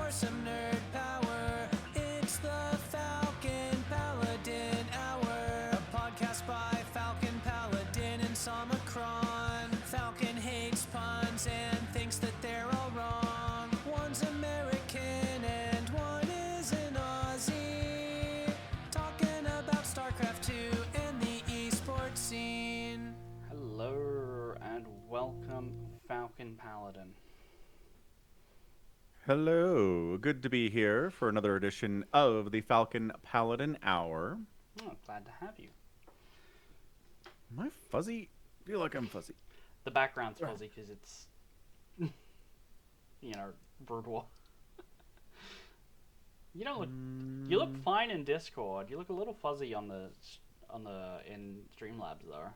for some nerd power. It's the Falcon Paladin Hour, a podcast by Falcon Paladin and Somicron. Falcon hates puns and thinks that they're all wrong. One's American and one is an Aussie. Talking about StarCraft 2 and the esports scene. Hello and welcome, Falcon Paladin. Hello, good to be here for another edition of the Falcon Paladin Hour. Oh, glad to have you. Am I fuzzy? I feel like I'm fuzzy. The background's fuzzy because it's, boudoir. You don't look. You look fine in Discord. You look a little fuzzy on the in Streamlabs though.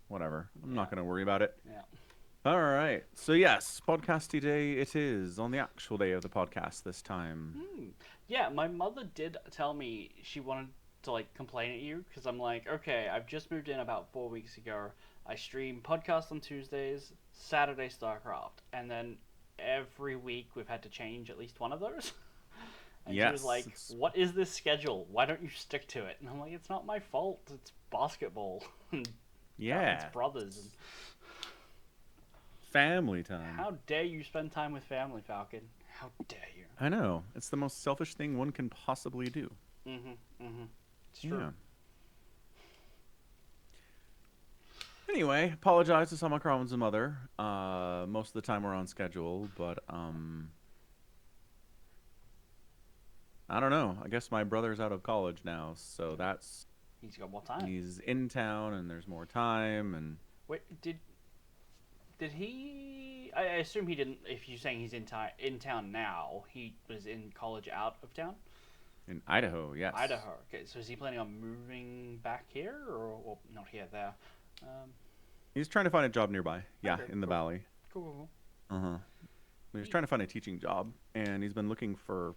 Whatever. I'm not going to worry about it. Yeah. All right. So yes, podcasty day it is on the actual day of the podcast this time. Yeah, my mother did tell me she wanted to complain at you because I'm like, okay, I've just moved in about 4 weeks ago. I stream podcasts on Tuesdays, Saturday StarCraft, and then every week we've had to change at least one of those. And she was like, what is this schedule? Why don't you stick to it? And I'm like, it's not my fault. It's basketball. Yeah. It's brothers. And family time. how dare you spend time with family, Falcon? How dare you? I know. It's the most selfish thing one can possibly do. It's true. Yeah. Anyway, apologize to Somicron's mother. Most of the time we're on schedule, but I don't know. I guess my brother's out of college now, so that's He's got more time. he's in town and there's more time and Wait, did he? I assume he didn't. If you're saying he's in town now, he was in college out of town. in Idaho, yes. Idaho. Okay, so is he planning on moving back here, or not here? There. He's trying to find a job nearby. Yeah, Okay, in the cool. valley. Cool. Uh-huh. He was trying to find a teaching job and he's been looking for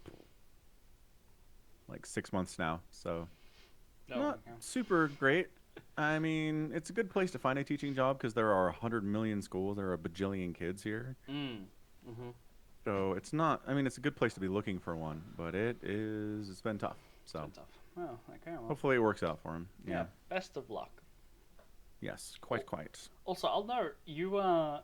like 6 months now, so not super great. I mean, it's a good place to find a teaching job because there are 100 million schools. There are a bajillion kids here. So it's not, I mean, it's a good place to be looking for one, but it's been tough. So It's been tough. Well, okay. Well, hopefully it works out for him. yeah. Best of luck. Yes, quite. Also, I'll note you were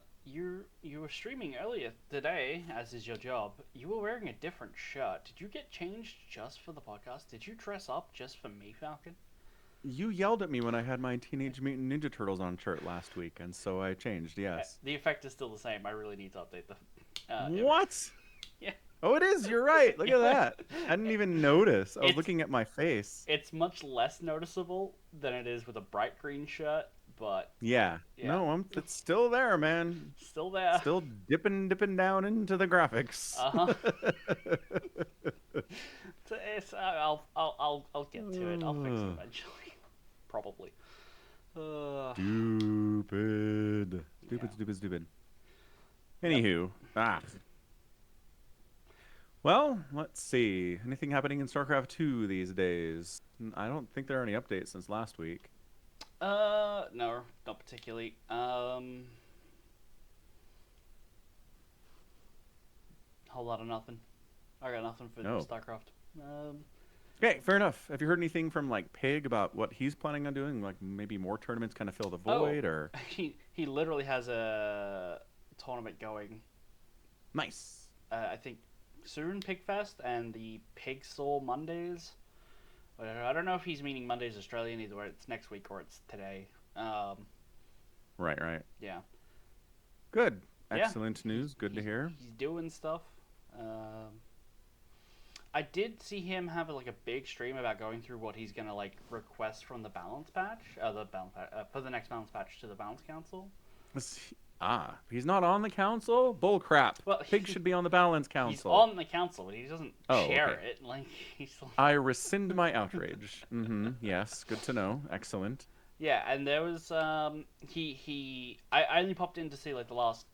streaming earlier today, as is your job. You were wearing a different shirt. Did you get changed just for the podcast? Did you dress up just for me, Falcon? You yelled at me when I had my Teenage Mutant Ninja Turtles on shirt last week, and so I changed, yes. The effect is still the same. I really need to update the... What? Yeah. Oh, it is. You're right. Look at that. I didn't even notice. I was looking at my face. It's much less noticeable than it is with a bright green shirt, but... Yeah. No, it's still there, man. Still there. Still dipping down into the graphics. Uh-huh. I'll get to it. I'll fix it eventually. Probably. Stupid. Anywho. Well, let's see. Anything happening in StarCraft 2 these days? I don't think there are any updates since last week. No, not particularly. Whole lot of nothing. I got nothing for StarCraft. Okay, fair enough. Have you heard anything from like Pig about what he's planning on doing? Like maybe more tournaments kind of fill the void, or he literally has a tournament going. Nice. I think soon Pigfest and the Pig Soul Mondays. I don't know if he's meaning Mondays Australian, either way it's next week or it's today. Right. Yeah. Good. Excellent news. Good to hear. He's doing stuff. I did see him have a big stream about going through what he's gonna request from the balance patch, for the next balance patch to the balance council. He's not on the council? Bull crap. Well, Pig should be on the balance council. He's on the council, but he doesn't share it. I rescind my outrage. Yes, good to know. Excellent. Yeah, and there was I only popped in to see the last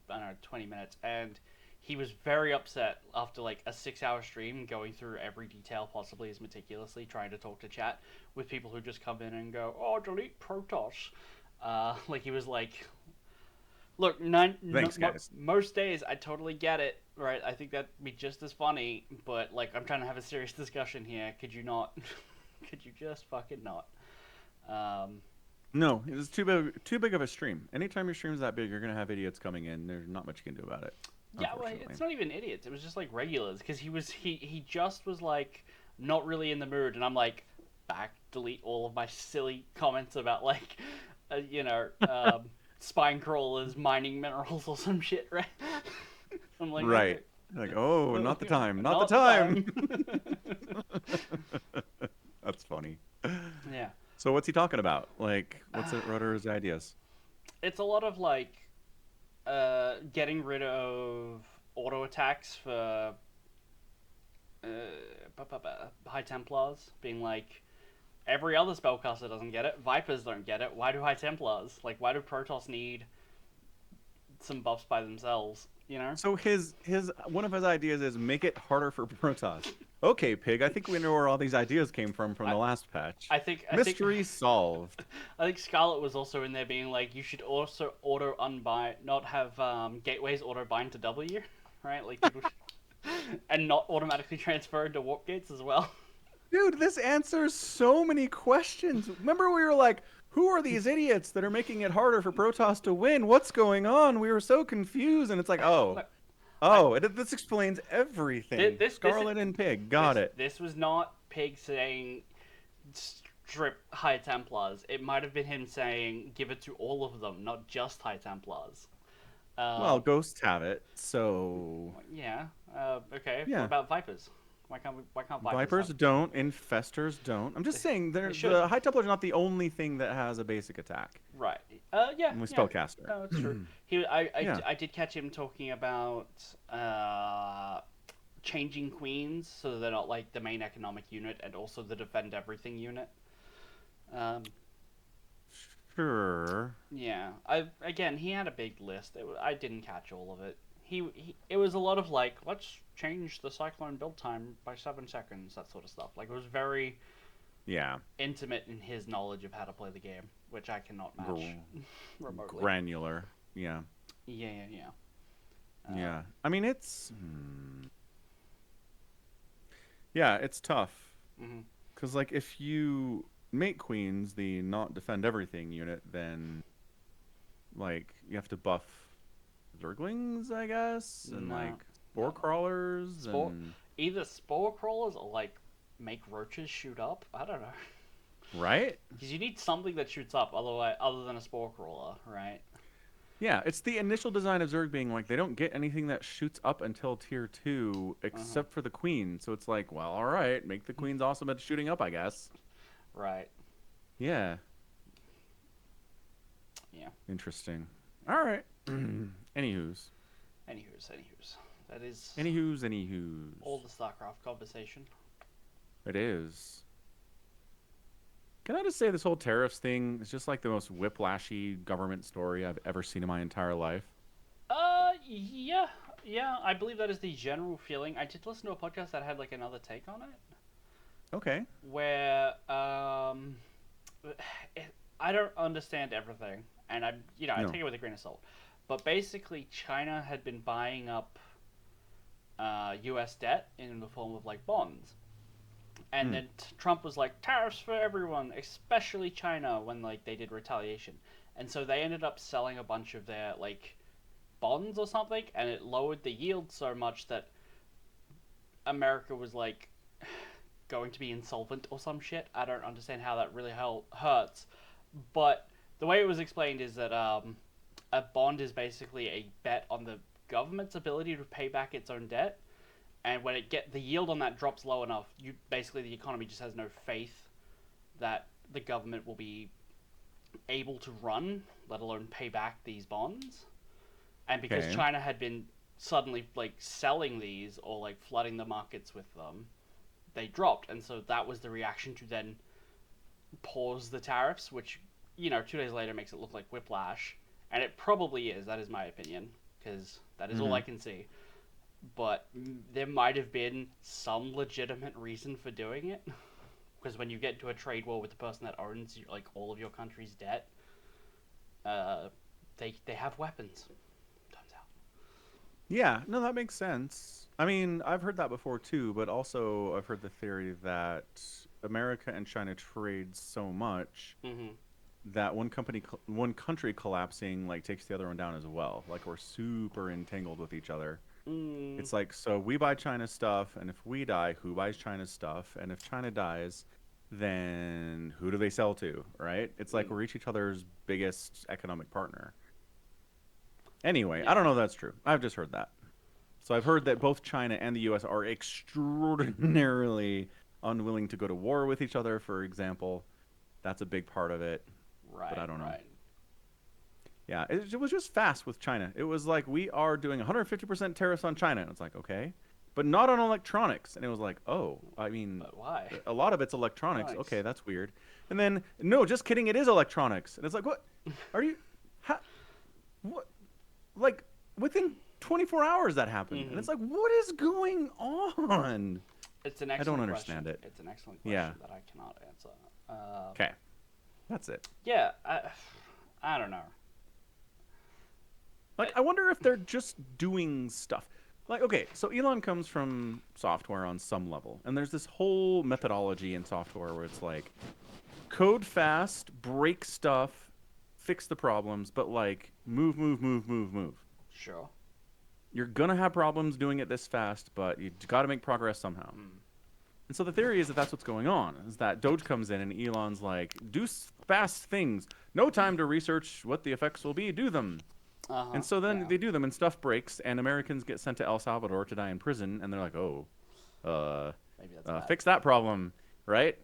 20 minutes, and he was very upset after a 6-hour stream going through every detail possibly as meticulously, trying to talk to chat with people who just come in and go, oh, delete Protoss. He was Look, Thanks, guys. most days I totally get it, right? I think that'd be just as funny, but like I'm trying to have a serious discussion here. Could you not? Could you just fucking not? No, it's too big of a stream. Anytime your stream's that big, you're gonna have idiots coming in. There's not much you can do about it. Yeah, well, it's not even idiots. It was just like regulars because he just was like not really in the mood, and I'm like, delete all of my silly comments about like, spine crawlers mining minerals or some shit, right? I'm like, right, okay. like, oh, not the time, not the time. That's funny. Yeah. So what's he talking about? Like, what are his ideas? It's a lot of like, getting rid of auto attacks for High Templars, being like, every other spellcaster doesn't get it. Vipers don't get it. Why do High Templars? Like, why do Protoss need some buffs by themselves? You know. So his one of his ideas is make it harder for Protoss. Okay, Pig. I think we know where all these ideas came from the last patch. Mystery solved. I think Scarlet was also in there being like, you should also auto unbind, not have gateways auto bind to W, right? Like, and not automatically transfer into warp gates as well. Dude, this answers so many questions. Remember we were like, who are these idiots that are making it harder for Protoss to win? What's going on? We were so confused, and it's like, this explains everything. Scarlet and Pig, got it. This was not Pig saying strip High Templars. It might have been him saying give it to all of them, not just High Templars. Well, ghosts have it, so... Yeah. Okay. Yeah. What about Vipers? Why can't Vipers don't, Infestors don't. I'm just saying, the High Templars are not the only thing that has a basic attack. Right. Yeah. With Spellcaster. No, it's true. I did catch him talking about changing queens so they're not like the main economic unit and also the defend everything unit. Sure. Yeah. He had a big list. I didn't catch all of it. It was a lot of like, let's change the Cyclone build time by 7 seconds, that sort of stuff. Like, it was very intimate in his knowledge of how to play the game, which I cannot match remotely. Granular, yeah. Yeah. I mean, it's... Yeah, it's tough. Because, like, if you make queens the not defend everything unit, then, like, you have to buff Zerglings, I guess, and like spore crawlers, and either spore crawlers or like make roaches shoot up. I don't know. Right? Because you need something that shoots up, other than a spore crawler, right? Yeah, it's the initial design of Zerg being like they don't get anything that shoots up until tier 2 except for the queen. So it's like, well, all right, make the queens awesome at shooting up, I guess. Right. Yeah. Yeah. Interesting. All right. Anywho's. That is... Anywho's. all the StarCraft conversation. It is. Can I just say this whole tariffs thing is just like the most whiplashy government story I've ever seen in my entire life? Yeah. I believe that is the general feeling. I did listen to a podcast that had like another take on it. Okay. Where, I don't understand everything, and I take it with a grain of salt. But basically, China had been buying up U.S. debt in the form of like bonds, and then Trump was like tariffs for everyone, especially China, when like they did retaliation, and so they ended up selling a bunch of their like bonds or something, and it lowered the yield so much that America was like going to be insolvent or some shit. I don't understand how that really hurts, but the way it was explained is that a bond is basically a bet on the government's ability to pay back its own debt, and when the yield on that drops low enough, the economy just has no faith that the government will be able to run, let alone pay back these bonds. And because China had been suddenly like selling these or like flooding the markets with them, they dropped, and so that was the reaction to then pause the tariffs, which 2 days later makes it look like whiplash. And it probably is. That is my opinion, because that is all I can see. But there might have been some legitimate reason for doing it, because when you get into a trade war with the person that owns like all of your country's debt, they have weapons. Turns out. Yeah, no, that makes sense. I mean, I've heard that before too, but also I've heard the theory that America and China trade so much that one country collapsing like takes the other one down as well. Like we're super entangled with each other. It's like, so we buy China's stuff, and if we die, who buys China's stuff? And if China dies, then who do they sell to, right? It's like we're each other's biggest economic partner. Anyway, I don't know if that's true. I've just heard that. So I've heard that both China and the U.S. are extraordinarily unwilling to go to war with each other, for example. That's a big part of it. Right. But I don't know. Right. Yeah, it was just fast with China. It was like, we are doing 150% tariffs on China. And it's like, okay. But not on electronics. And it was like, oh, I mean, But why? a lot of it's electronics. Okay, that's weird. And then, no, just kidding, it is electronics. And it's like, what? Are you... what? Like, within 24 hours that happened. And it's like, what is going on? It's an excellent I don't understand question. it. It's an excellent question that I cannot answer. Okay. That's it. Yeah, I don't know. Like, I wonder if they're just doing stuff. Like, okay, so Elon comes from software on some level, and there's this whole methodology in software where it's like, code fast, break stuff, fix the problems, but like, move. Sure. You're gonna have problems doing it this fast, but you gotta make progress somehow. And so the theory is that that's what's going on, is that Doge comes in and Elon's like, do fast things. No time to research what the effects will be, do them. And so then they do them, and stuff breaks, and Americans get sent to El Salvador to die in prison, and they're like, oh, maybe that's fix that problem, right?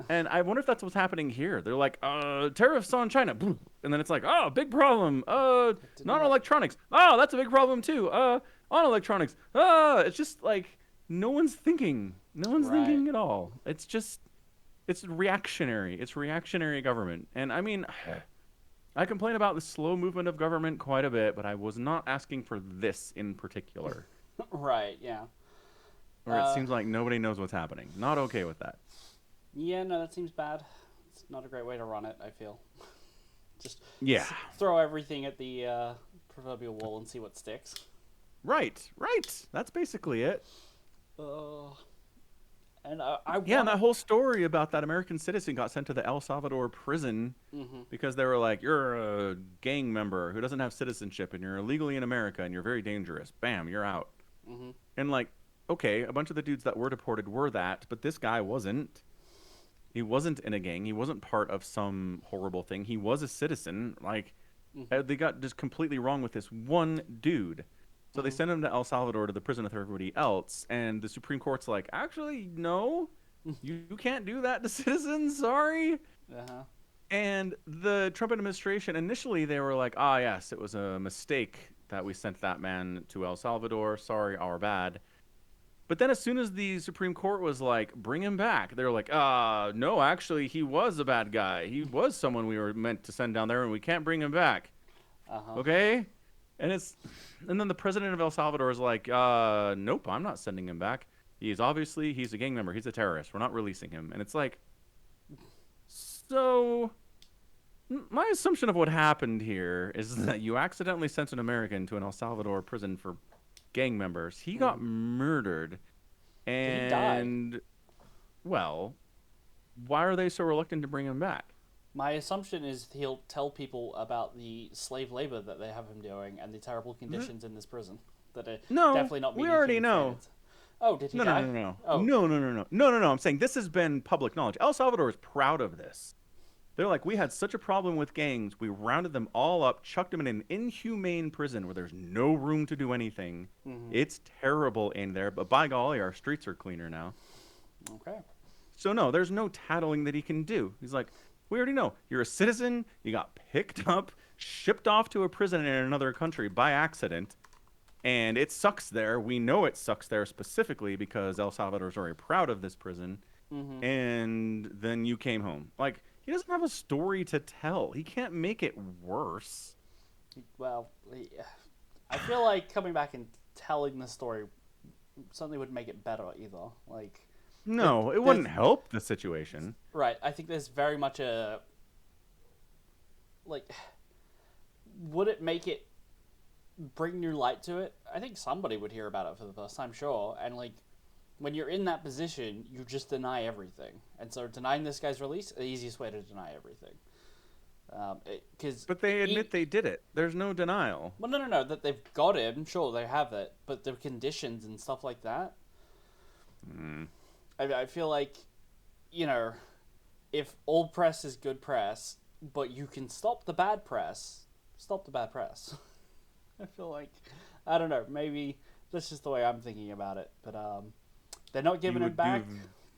And I wonder if that's what's happening here. They're like, tariffs on China, and then it's like, oh, big problem. Not on electronics. Oh, that's a big problem too. On electronics. It's just like no one's thinking. No one's thinking at all. It's just, it's reactionary. It's reactionary government, and I mean. I complain about the slow movement of government quite a bit, but I was not asking for this in particular. Right, yeah. Where it seems like nobody knows what's happening. Not okay with that. Yeah, no, that seems bad. It's not a great way to run it, I feel. Just throw everything at the proverbial wall and see what sticks. Right. That's basically it. And and that whole story about that American citizen got sent to the El Salvador prison because they were like, you're a gang member who doesn't have citizenship and you're illegally in America and you're very dangerous. Bam, you're out. And like, okay, a bunch of the dudes that were deported were that, but this guy wasn't. He wasn't in a gang. He wasn't part of some horrible thing. He was a citizen. Like, they got just completely wrong with this one dude. So they send him to El Salvador to the prison with everybody else, and the Supreme Court's like, actually, no, you can't do that to citizens, sorry. And the Trump administration, initially they were like, yes, it was a mistake that we sent that man to El Salvador, sorry, our bad. But then as soon as the Supreme Court was like, bring him back, they were like, no, actually, he was a bad guy. He was someone we were meant to send down there, and we can't bring him back. Okay? And then the president of El Salvador is like, nope, I'm not sending him back. He's a gang member. He's a terrorist. We're not releasing him. And it's like, so my assumption of what happened here is that you accidentally sent an American to an El Salvador prison for gang members. He got murdered. And, he died. Well, why are they so reluctant to bring him back? My assumption is he'll tell people about the slave labor that they have him doing and the terrible conditions in this prison that are definitely not meeting we already know. Standards. Oh, did he die? No. Oh. No. I'm saying this has been public knowledge. El Salvador is proud of this. They're like, we had such a problem with gangs. We rounded them all up, chucked them in an inhumane prison where there's no room to do anything. It's terrible in there, but by golly, our streets are cleaner now. Okay. So no, there's no tattling that he can do. He's like, we already know. You're a citizen. You got picked up, shipped off to a prison in another country by accident, and it sucks there. We know it sucks there specifically because El Salvador is very proud of this prison, and then you came home. Like, he doesn't have a story to tell. He can't make it worse. Well, I feel like coming back and telling the story something would make it better either. Like, no, it wouldn't help the situation. Right. I think there's very much would it make it bring new light to it? I think somebody would hear about it for the first time, sure. And like, when you're in that position, you just deny everything. And so denying this guy's release, the easiest way to deny everything. But they admit they did it. There's no denial. Well, no. That they've got him, sure, they have it. But the conditions and stuff like that. I feel like, if old press is good press, but you can stop the bad press, stop the bad press. I feel like, I don't know, maybe that's just the way I'm thinking about it. But they're not giving him back.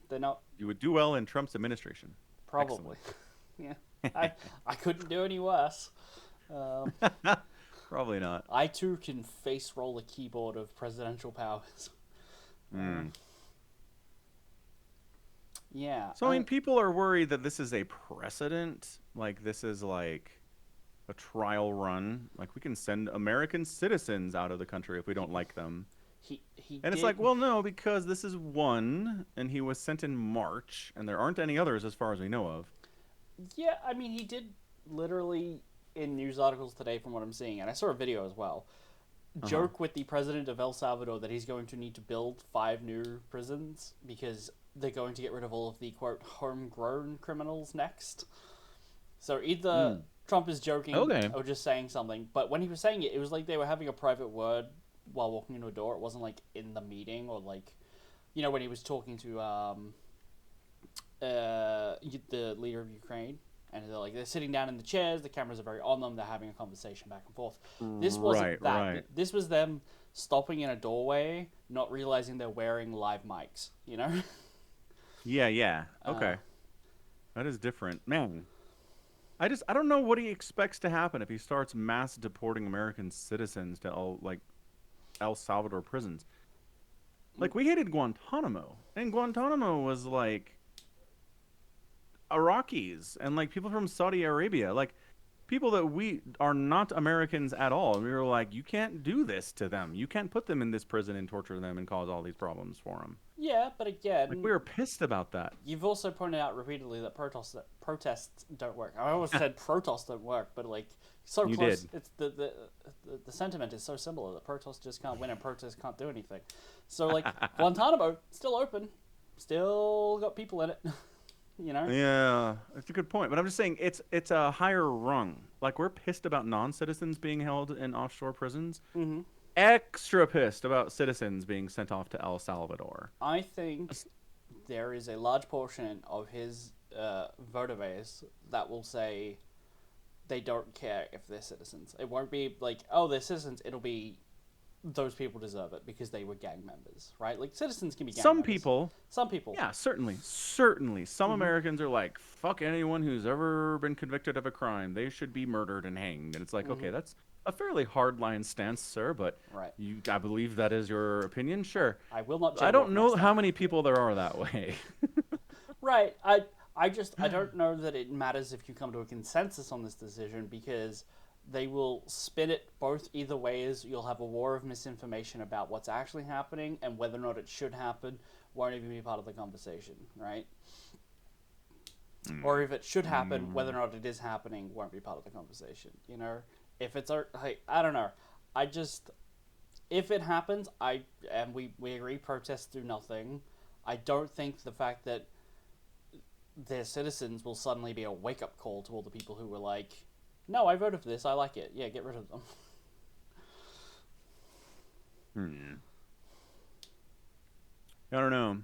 They're not. You would do well in Trump's administration. Probably. Yeah. I couldn't do any worse. Probably not. I too can face roll a keyboard of presidential powers. Yeah. So I mean, people are worried that this is a precedent. Like this is like a trial run. Like we can send American citizens out of the country if we don't like them. It's like, well, no, because this is one, and he was sent in March, and there aren't any others as far as we know of. Yeah, I mean, he did literally, in news articles today from what I'm seeing, and I saw a video as well, joke with the president of El Salvador that he's going to need to build 5 new prisons because they're going to get rid of all of the, quote, homegrown criminals next. So either Trump is joking or just saying something, but when he was saying it, it was like they were having a private word while walking into a door. It wasn't like in the meeting or like, when he was talking to the leader of Ukraine, and they're sitting down in the chairs, the cameras are very on them, they're having a conversation back and forth. This wasn't that. Right. This was them stopping in a doorway, not realizing they're wearing live mics, Yeah. Okay. That is different. Man, I don't know what he expects to happen if he starts mass deporting American citizens to El Salvador prisons. Like, we hated Guantanamo, and Guantanamo was like Iraqis and like people from Saudi Arabia, like people that we are not Americans at all. And we were like, you can't do this to them. You can't put them in this prison and torture them and cause all these problems for them. Yeah, but again, like we were pissed about that. You've also pointed out repeatedly that protests don't work. I always said protests don't work, but like so you close. Did. It's the sentiment is so similar that protests just can't win and protests can't do anything. So like Guantanamo still open, still got people in it. Yeah, that's a good point. But I'm just saying it's a higher rung. Like we're pissed about non-citizens being held in offshore prisons. Mm-hmm. Extra pissed about citizens being sent off to El Salvador. I think there is a large portion of his voter base that will say they don't care if they're citizens. It won't be like, oh, they're citizens. It'll be those people deserve it because they were gang members, right? Like citizens can be gang members. Some people. Yeah, certainly. Some Americans are like, fuck anyone who's ever been convicted of a crime. They should be murdered and hanged. And it's like, okay, that's a fairly hardline stance, sir, but I believe that is your opinion. Sure. I will not. I don't know how many people there are that way. Right. I don't know that it matters if you come to a consensus on this decision because they will spin it both either ways. You'll have a war of misinformation about what's actually happening and whether or not it should happen won't even be part of the conversation, right? Or if it should happen, whether or not it is happening won't be part of the conversation, If it's I don't know. If it happens, we agree protests do nothing. I don't think the fact that their citizens will suddenly be a wake-up call to all the people who were like, no, I voted for this. I like it. Yeah, get rid of them. I don't know.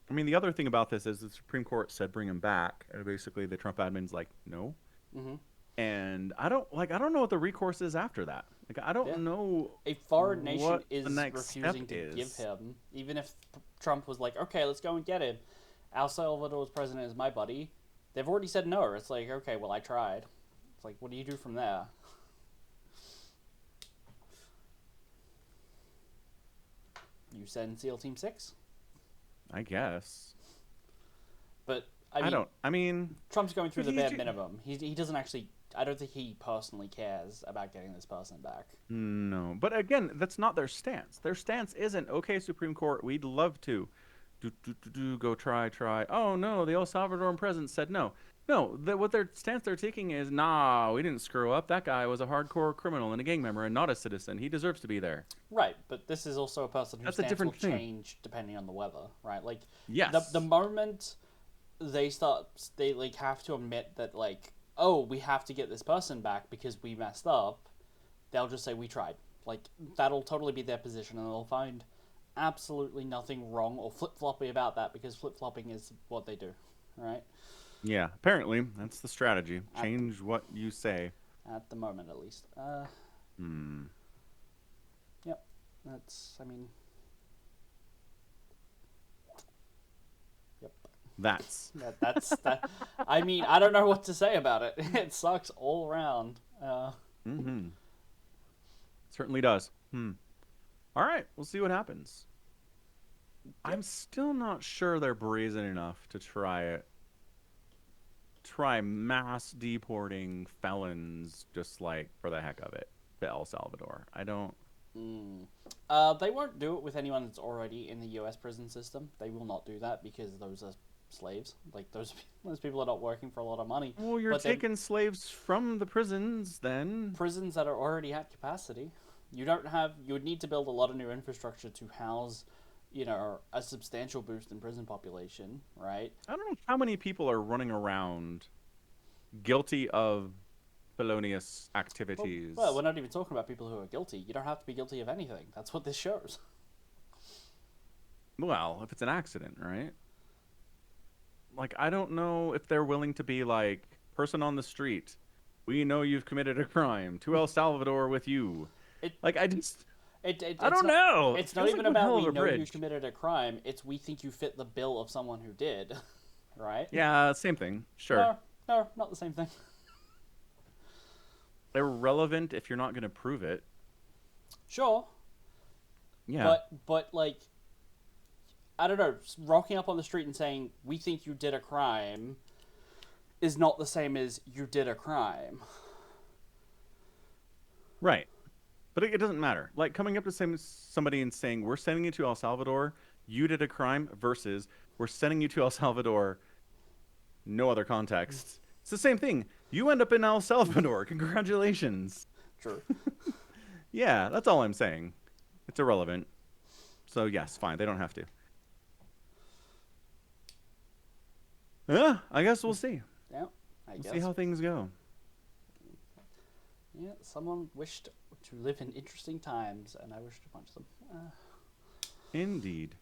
I mean, the other thing about this is the Supreme Court said bring him back, and basically the Trump admin's like, no. Mm-hmm. And I don't know what the recourse is after that. Like, I don't know. A foreign nation is refusing to give him, even if Trump was like, okay, let's go and get him. El Salvador's president is my buddy. They've already said no. It's like, okay, well, I tried. It's like, what do you do from there? You send SEAL Team 6? I guess. But, I mean... Trump's going through the bare minimum. He doesn't actually... I don't think he personally cares about getting this person back. No. But again, that's not their stance. Their stance isn't, okay, Supreme Court, we'd love to. Go try. Oh, no, the El Salvadoran president said no. No, what their stance they're taking is, nah, we didn't screw up. That guy was a hardcore criminal and a gang member and not a citizen. He deserves to be there. Right, but this is also a person whose That's a stance will different thing. change depending on the weather, right? Like, Yes. the moment they like have to admit that, like, oh, we have to get this person back because we messed up, they'll just say we tried. Like, that'll totally be their position, and they'll find absolutely nothing wrong or flip-floppy about that because flip-flopping is what they do, right? Yeah, apparently that's the strategy. Change what you say. At the moment, at least. Hmm. Yep. That's, I mean... Yep. That's. That's that. I mean, I don't know what to say about it. It sucks all around. Mm-hmm. Certainly does. All right, we'll see what happens. Yep. I'm still not sure they're brazen enough to try mass deporting felons just like for the heck of it to El Salvador. I don't. They won't do it with anyone that's already in the U.S. prison system. They will not do that because those are slaves. Like, those people are not working for a lot of money. Well, you're taking slaves from the prisons then. Prisons that are already at capacity. You would need to build a lot of new infrastructure to house, a substantial boost in prison population, right? I don't know how many people are running around guilty of felonious activities. Well, we're not even talking about people who are guilty. You don't have to be guilty of anything. That's what this shows. Well, if it's an accident, right? Like, I don't know if they're willing to be like, person on the street, we know you've committed a crime. To El Salvador with you. I don't know. It's not even about we know you committed a crime. It's we think you fit the bill of someone who did, right? Yeah, same thing. Sure. No, not the same thing. Irrelevant if you're not going to prove it. Sure. Yeah. But like, I don't know, rocking up on the street and saying we think you did a crime is not the same as you did a crime. Right. But it doesn't matter. Like, coming up to somebody and saying, we're sending you to El Salvador, you did a crime, versus we're sending you to El Salvador, no other context. It's the same thing. You end up in El Salvador. Congratulations. True. Yeah, that's all I'm saying. It's irrelevant. So, yes, fine. They don't have to. Yeah, I guess we'll see. Yeah, We'll see how things go. Yeah, someone wished to live in interesting times, and I wish to punch them. Indeed.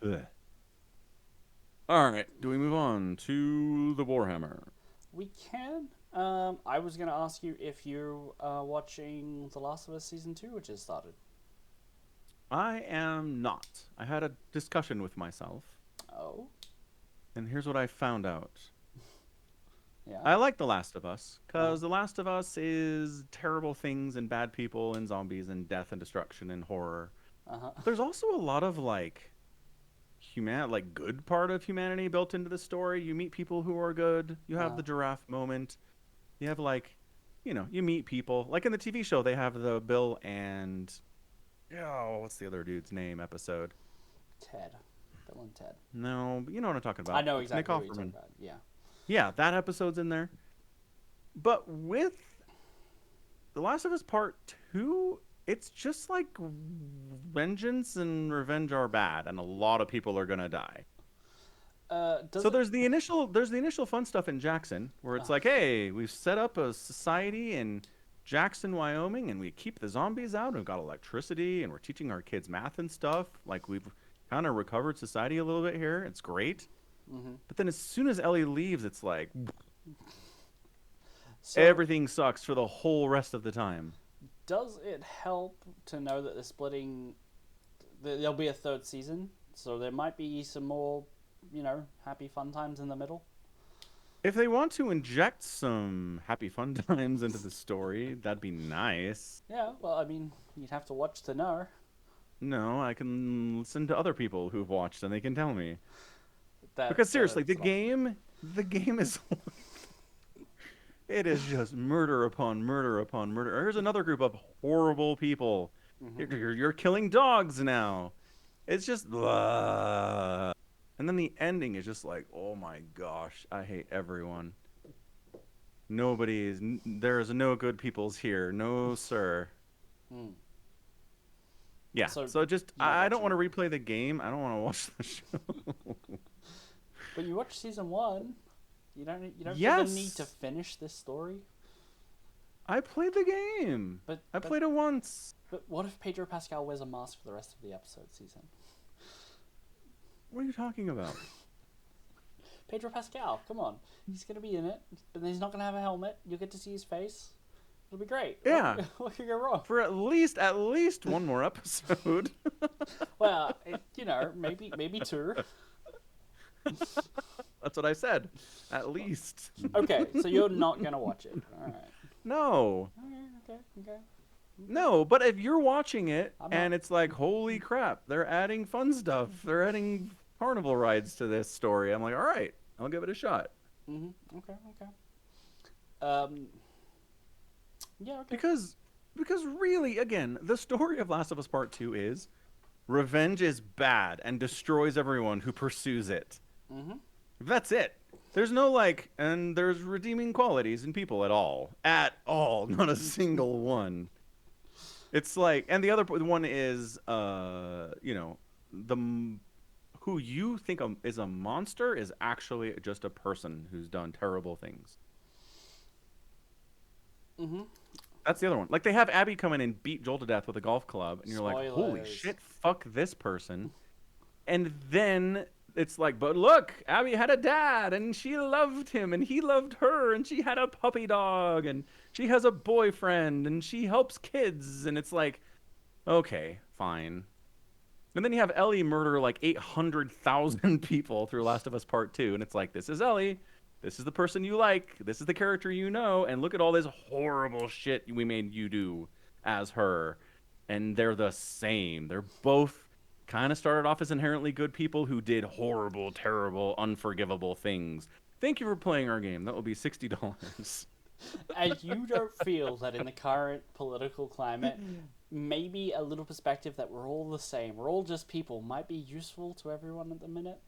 Ugh. All right, do we move on to the Warhammer? We can. I was going to ask you if you are watching The Last of Us Season 2, which has started. I am not. I had a discussion with myself. Oh? And here's what I found out. Yeah. I like The Last of Us, because The Last of Us is terrible things and bad people and zombies and death and destruction and horror. Uh-huh. There's also a lot of, good part of humanity built into the story. You meet people who are good. You have the giraffe moment. You have, you meet people. Like in the TV show, they have the Bill and... Oh, what's the other dude's name episode? Ted. Bill and Ted. No, but you know what I'm talking about. I know exactly Nick what you're talking about. Yeah. Yeah, that episode's in there. But with The Last of Us Part 2, it's just like vengeance and revenge are bad, and a lot of people are gonna die. There's the initial fun stuff in Jackson, where it's like, hey, we've set up a society in Jackson, Wyoming, and we keep the zombies out, and we've got electricity, and we're teaching our kids math and stuff. Like, we've kind of recovered society a little bit here. It's great. Mm-hmm. But then as soon as Ellie leaves, it's like everything sucks for the whole rest of the time. Does it help to know that they're splitting? There'll be a third season, so there might be some more, happy fun times in the middle. If they want to inject some happy fun times into the story, that'd be nice. Yeah, well, I mean, you'd have to watch to know. No, I can listen to other people who've watched and they can tell me. Because seriously, the game is it is just murder upon murder upon murder. Here's another group of horrible people. Mm-hmm. You're killing dogs now. It's just and then the the ending is just like, oh my gosh, I hate everyone. There's no good peoples here. No, sir. Yeah, so just, I don't want to replay the game. I don't want to watch the show. But you watched season 1. You don't Yes. feel the need to finish this story? I played the game. I played it once. But what if Pedro Pascal wears a mask for the rest of the episode season? What are you talking about? Pedro Pascal, come on. He's going to be in it, but he's not going to have a helmet. You'll get to see his face. It'll be great. Yeah. What could go wrong? For at least one more episode. Well, maybe 2. That's what I said. At least. Okay, so you're not going to watch it. All right. No. Okay. No, but if you're watching it and it's like, holy crap, they're adding fun stuff. They're adding carnival rides to this story. I'm like, all right, I'll give it a shot. Okay. Yeah, okay. Because really, again, the story of Last of Us Part 2 is revenge is bad and destroys everyone who pursues it. That's it. There's no and there's redeeming qualities in people at all. At all. Not a single one. It's like, and the other one is, who you think is a monster is actually just a person who's done terrible things. That's the other one. Like, they have Abby come in and beat Joel to death with a golf club, and you're like, holy shit, fuck this person. And then it's like, but look, Abby had a dad, and she loved him, and he loved her, and she had a puppy dog, and she has a boyfriend, and she helps kids, and it's like, okay, fine. And then you have Ellie murder like 800,000 people through Last of Us Part 2, and it's like, this is Ellie. This is the person you like. This is the character you know, and look at all this horrible shit we made you do as her. And they're the same. They're both kind of started off as inherently good people who did horrible, terrible, unforgivable things. Thank you for playing our game. That will be $60. And you don't feel that in the current political climate, maybe a little perspective that we're all the same, we're all just people, might be useful to everyone at the minute?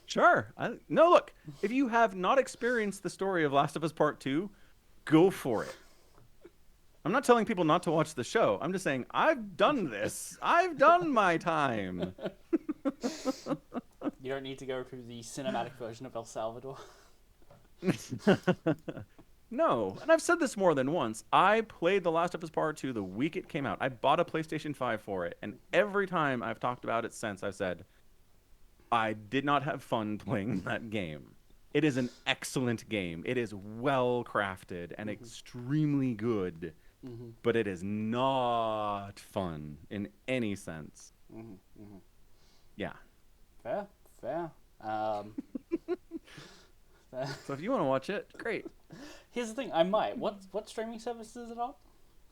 Sure. No, look, if you have not experienced the story of Last of Us Part 2, go for it. I'm not telling people not to watch the show. I'm just saying, I've done this. I've done my time. You don't need to go to the cinematic version of El Salvador. No, and I've said this more than once. I played The Last of Us Part 2 the week it came out. I bought a PlayStation 5 for it, and every time I've talked about it since, I've said, I did not have fun playing that game. It is an excellent game. It is well crafted and extremely good, but it is not fun in any sense. Yeah. Fair. So if you want to watch it, great. Here's the thing, I might. What streaming service is it on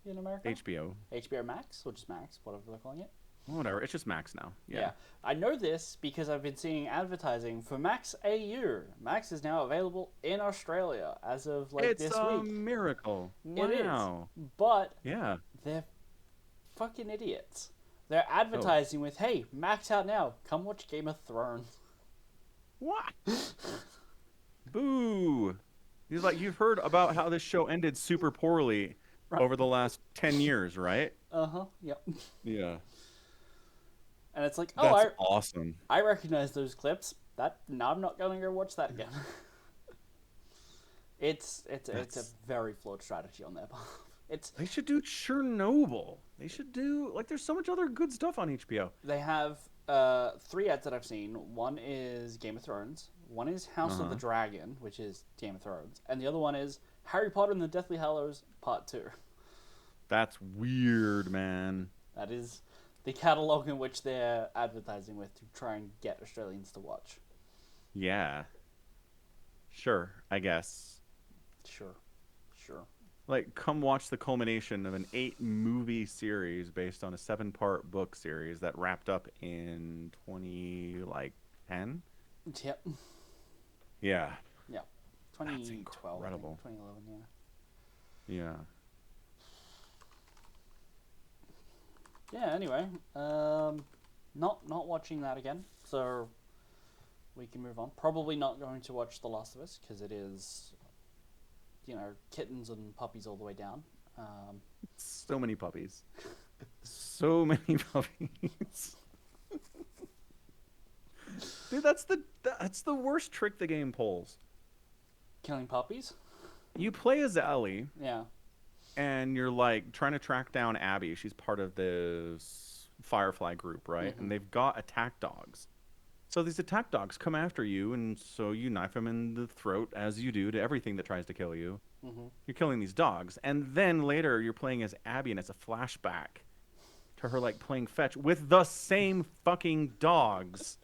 in America? HBO. HBO Max, or just Max, whatever they're calling it. Whatever, it's just Max now. Yeah. I know this because I've been seeing advertising for Max AU. Max is now available in Australia as of this week. It's a miracle. It Wow. is. But Yeah. they're fucking idiots. They're advertising with, hey, Max out now. Come watch Game of Thrones. What? Boo. He's like, you've heard about how this show ended super poorly over the last 10 years, right? Yep. Yeah. And it's like, that's awesome. I recognize those clips. Now I'm not going to go watch that again. It's a very flawed strategy on their part. They should do Chernobyl. They should do, there's so much other good stuff on HBO. They have 3 ads that I've seen. One is Game of Thrones. One is House of the Dragon, which is Game of Thrones. And the other one is Harry Potter and the Deathly Hallows Part 2. That's weird, man. That is the catalog in which they're advertising with to try and get Australians to watch. Yeah. Sure, I guess. Sure. Come watch the culmination of an 8-movie series based on a 7-part book series that wrapped up in 2010? Yep. Yeah. 2012. Incredible. 2011, Yeah. Yeah, anyway. Not watching that again. So we can move on. Probably not going to watch The Last of Us because it is, kittens and puppies all the way down. So many puppies. So many puppies. Dude, that's the worst trick the game pulls. Killing puppies? You play as Ellie. Yeah. And you're like trying to track down Abby. She's part of this Firefly group, right? Mm-hmm. And they've got attack dogs. So these attack dogs come after you, and so you knife them in the throat, as you do to everything that tries to kill you. Mm-hmm. You're killing these dogs. And then later you're playing as Abby, and it's a flashback to her like playing fetch with the same fucking dogs.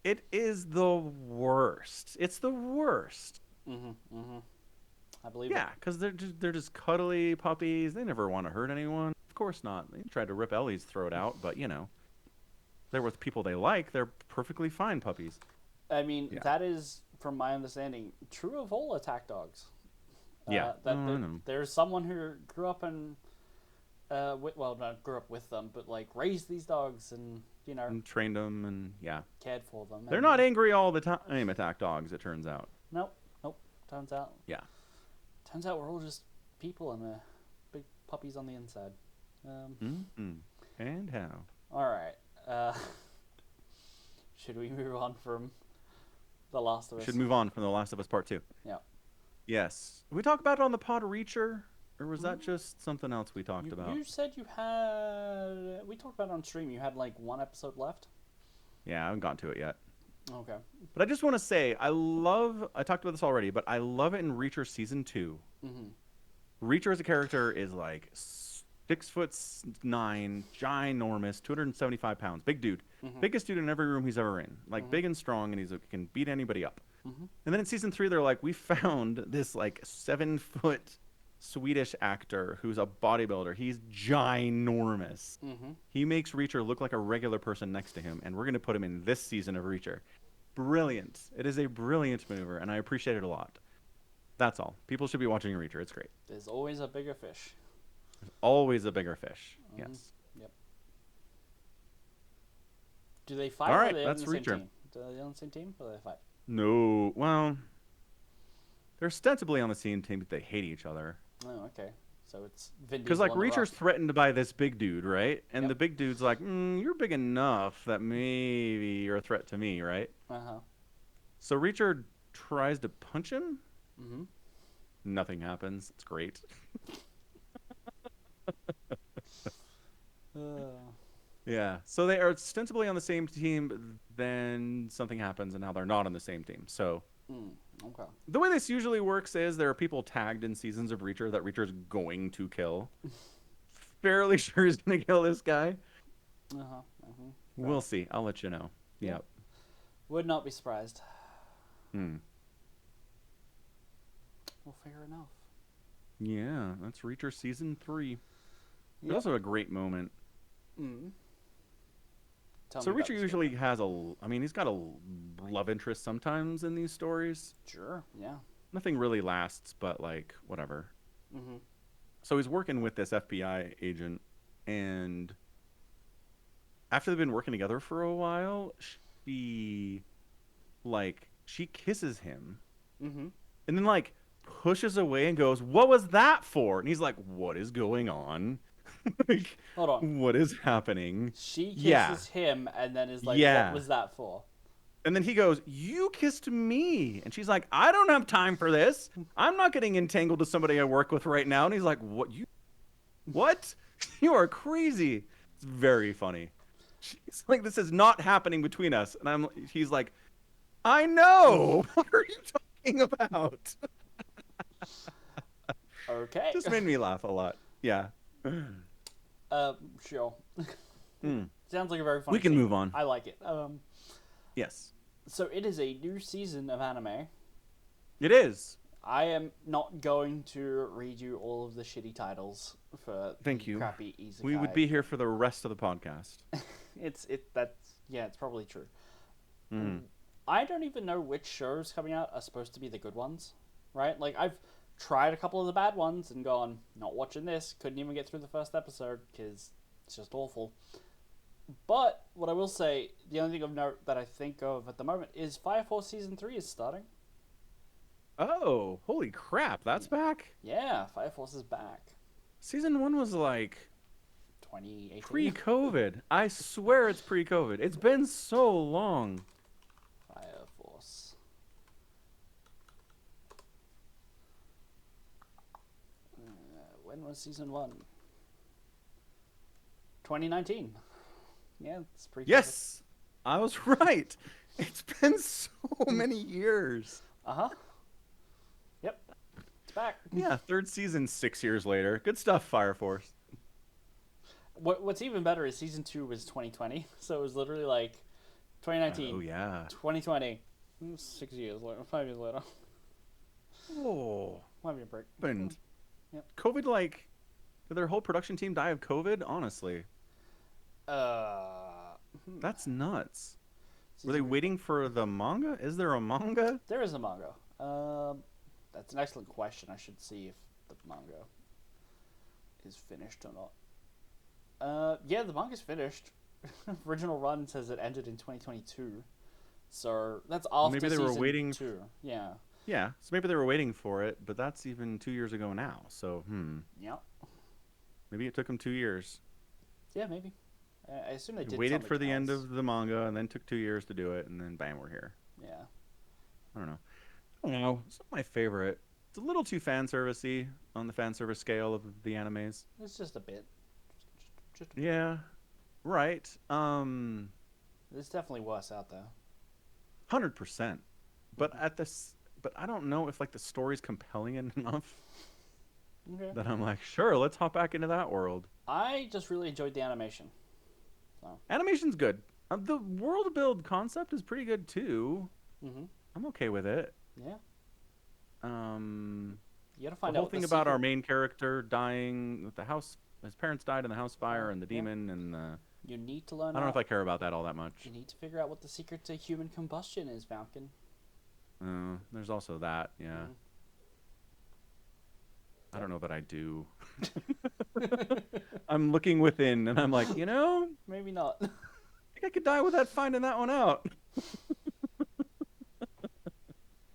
It is the worst. It's the worst. Mm-hmm. Mm-hmm. I believe Yeah, because they're just cuddly puppies. They never want to hurt anyone. Of course not. They tried to rip Ellie's throat out, but they're with people they like. They're perfectly fine puppies. I mean, that is, from my understanding, true of all attack dogs. Yeah. There's someone who grew up in, not grew up with them, but like raised these dogs and and trained them and cared for them. They're not angry all the time. Attack dogs, it turns out. Nope. Turns out. Yeah. Turns out we're all just people and big puppies on the inside. And how? All right. Should we move on from The Last of Us? Should move on from The Last of Us Part 2. Yeah. Yes. Did we talk about it on the Pod Reacher? Or was that just something else we talked about? You said you had... We talked about it on stream. You had like one episode left? Yeah, I haven't gotten to it yet. Okay. But I just want to say, I talked about this already, but I love it in Reacher Season 2. Mm-hmm. Reacher as a character is like 6'9", ginormous, 275 pounds, big dude. Mm-hmm. Biggest dude in every room he's ever in. Like, big and strong, and he can beat anybody up. Mm-hmm. And then in Season 3, they're like, we found this like 7-foot Swedish actor who's a bodybuilder. He's ginormous. Mm-hmm. He makes Reacher look like a regular person next to him, and we're going to put him in this season of Reacher. Brilliant. It is a brilliant maneuver, and I appreciate it a lot. That's all. People should be watching Reacher. It's great. There's always a bigger fish. There's always a bigger fish. Mm-hmm. Yes. Yep. Do they fight? All right, or are they that's on the same Reacher. Team? Are they on the same team, or do they fight? No. Well, they're ostensibly on the same team, but they hate each other. Oh, okay. So it's Vin Diesel. Because like Reacher's threatened by this big dude, right? And Yep. the big dude's like, "You're big enough that maybe you're a threat to me, right?" So Reacher tries to punch him. Mm-hmm. Nothing happens. It's great. Yeah. So they are ostensibly on the same team, but then something happens, and now they're not on the same team. So. Okay. The way this usually works is there are people tagged in seasons of Reacher that Reacher's going to kill. Fairly sure he's going to kill this guy. We'll see. I'll let you know. Yep. Would not be surprised. We'll figure it out. Yeah, that's Reacher Season 3. It's also a great moment. So Reacher usually has he's got a love interest sometimes in these stories. Sure, yeah. Nothing really lasts, but like, whatever. Mm-hmm. So he's working with this FBI agent, and after they've been working together for a while, she kisses him, and then pushes away and goes, "What was that for?" And he's like, "What is going on?" Hold on. What is happening? She kisses him and then is like, "What was that for?" And then he goes, "You kissed me." And she's like, "I don't have time for this. I'm not getting entangled with somebody I work with right now." And he's like, What? You are crazy. It's very funny. She's like, "This is not happening between us." And he's like, "I know. What are you talking about?" Okay. Just made me laugh a lot. Yeah. Sure. Sounds like a very funny We can scene. move on. I like it. Yes. So it is a new season of anime. It is. I am not going to read you all of the shitty titles for Thank you. crappy isekai. We would be here for the rest of the podcast. It's probably true. I don't even know which shows coming out are supposed to be the good ones, right? Like, I've tried a couple of the bad ones and gone, not watching this, couldn't even get through the first episode because it's just awful. But what I will say, the only thing of note that I think of at the moment is Fire Force Season 3 is starting. Oh, holy crap, that's back? Yeah, Fire Force is back. Season 1 was like 2018. pre-COVID. I swear it's pre-COVID. It's been so long. Fire Force. When was Season 1? 2019. Yeah, it's pretty. Yes, I was right. It's been so many years. Uh-huh. Yep. It's back. Yeah, third season 6 years later. Good stuff, Fire Force. What's even better is Season 2 was 2020, so it was literally like 2019. Oh, yeah. 2020. 6 years later. 5 years later. Oh. Might be a break. Happened. Yep. COVID, like, did their whole production team die of COVID? Honestly. That's nuts. Were they waiting for the manga? Is there a manga? There is a manga. That's an excellent question. I should see if the manga is finished or not. Yeah, the manga's finished. Original run says it ended in 2022. So that's after Maybe they were season waiting 2. Yeah. Yeah, so maybe they were waiting for it, but that's even 2 years ago now. So, Yep. Maybe it took them 2 years. Yeah, maybe. I assume they did. Waited for the end of the manga, and then took 2 years to do it, and then bam, we're here. Yeah. I don't know. It's not my favorite. It's a little too fan servicey on the fan service scale of the animes. It's just a bit. Just a bit. Yeah, right. There's definitely worse out there. 100%. But I don't know if like the story's compelling enough Okay. that I'm like, sure, let's hop back into that world. I just really enjoyed the animation. So. Animation's good. The world build concept is pretty good too. Mm-hmm. I'm okay with it. Yeah. You gotta find the out whole thing about our main character dying with the house. His parents died in the house fire, and the demon, and the. You need to learn. I don't know if I care about that all that much. You need to figure out what the secret to human combustion is, Falcon. There's also that. Yeah. Mm-hmm. I don't know that I do. I'm looking within, and I'm like, maybe not. I think I could die without finding that one out.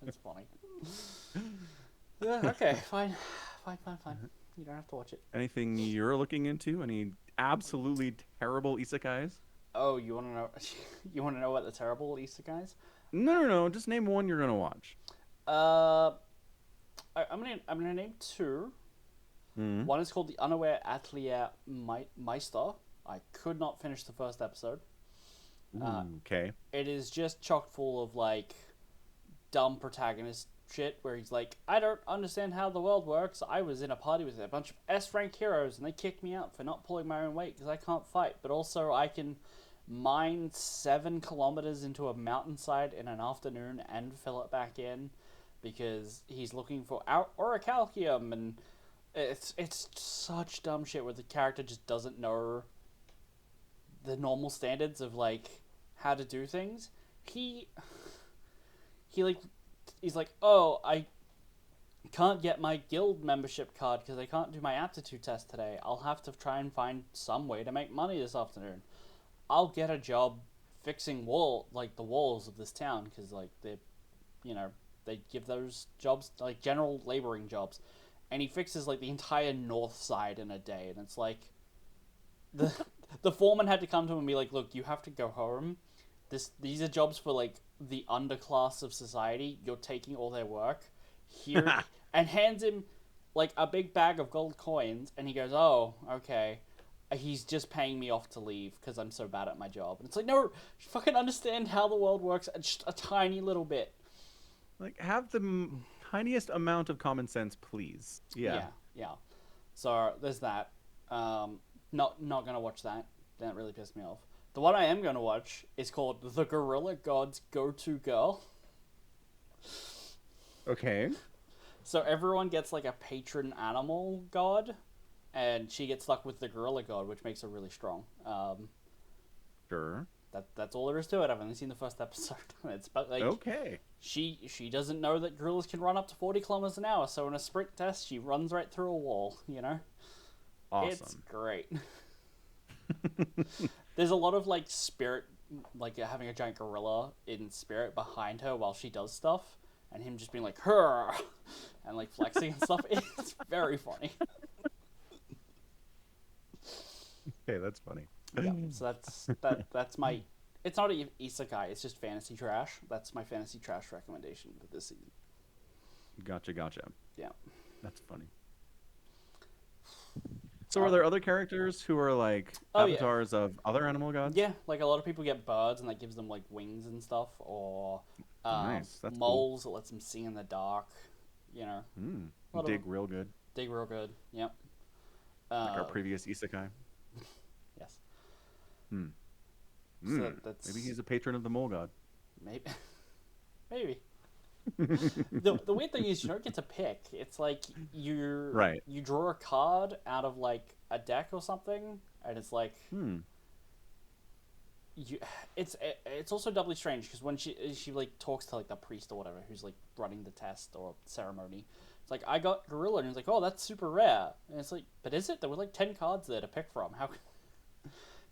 That's funny. Okay, fine. You don't have to watch it. Anything you're looking into? Any absolutely terrible isekais? Oh, you want to know? You want to know what the terrible isekais? No. Just name one you're gonna watch. I'm gonna name two. Mm-hmm. One is called The Unaware Atelier Meister. I could not finish the first episode. Okay. It is just chock full of like dumb protagonist shit where he's like, I don't understand how the world works. I was in a party with a bunch of S-rank heroes and they kicked me out for not pulling my own weight because I can't fight. But also I can mine 7 kilometers into a mountainside in an afternoon and fill it back in because he's looking for orichalcum, and it's such dumb shit where the character just doesn't know the normal standards of like how to do things. He's like, oh, I can't get my guild membership card because I can't do my aptitude test today. I'll have to try and find some way to make money this afternoon. I'll get a job fixing the walls of this town because like they give those jobs like general laboring jobs, and he fixes like the entire north side in a day, and it's like the foreman had to come to him and be like, look, you have to go home. These are jobs for like the underclass of society. You're taking all their work here, and hands him like a big bag of gold coins, and he goes, oh, okay. He's just paying me off to leave because I'm so bad at my job. And it's like, no, you fucking understand how the world works just a tiny little bit. Like, have the tiniest amount of common sense, please. Yeah. So there's that. Not gonna watch that. That really pissed me off. The one I am gonna watch is called The Gorilla God's Go-To Girl. Okay. So everyone gets like a patron animal god, and she gets stuck with the gorilla god, which makes her really strong. Sure. That's all there is to it. I've only seen the first episode. It's about like okay. She doesn't know that gorillas can run up to 40 kilometers an hour. So in a sprint test, she runs right through a wall. Awesome. It's great. There's a lot of like spirit, like having a giant gorilla in spirit behind her while she does stuff, and him just being like her, and like flexing and stuff. It's very funny. Okay, that's funny. Yeah, so that's my. It's not an isekai. It's just fantasy trash. That's my fantasy trash recommendation for this season. Gotcha. Yeah, that's funny. So, are there other characters who are like avatars of other animal gods? Yeah, like a lot of people get birds and that gives them like wings and stuff, or nice. That's moles cool. that lets them see in the dark. You know, dig real good. Dig real good. Yep. Like our previous isekai. Yes. So maybe he's a patron of the mole god. Maybe. The weird thing is you don't get to pick. It's like you draw a card out of like a deck or something, and it's like it's also doubly strange because when she like talks to like the priest or whatever who's like running the test or ceremony, it's like I got gorilla, and he's like, oh, that's super rare, and it's like, but is it? There were like 10 cards there to pick from.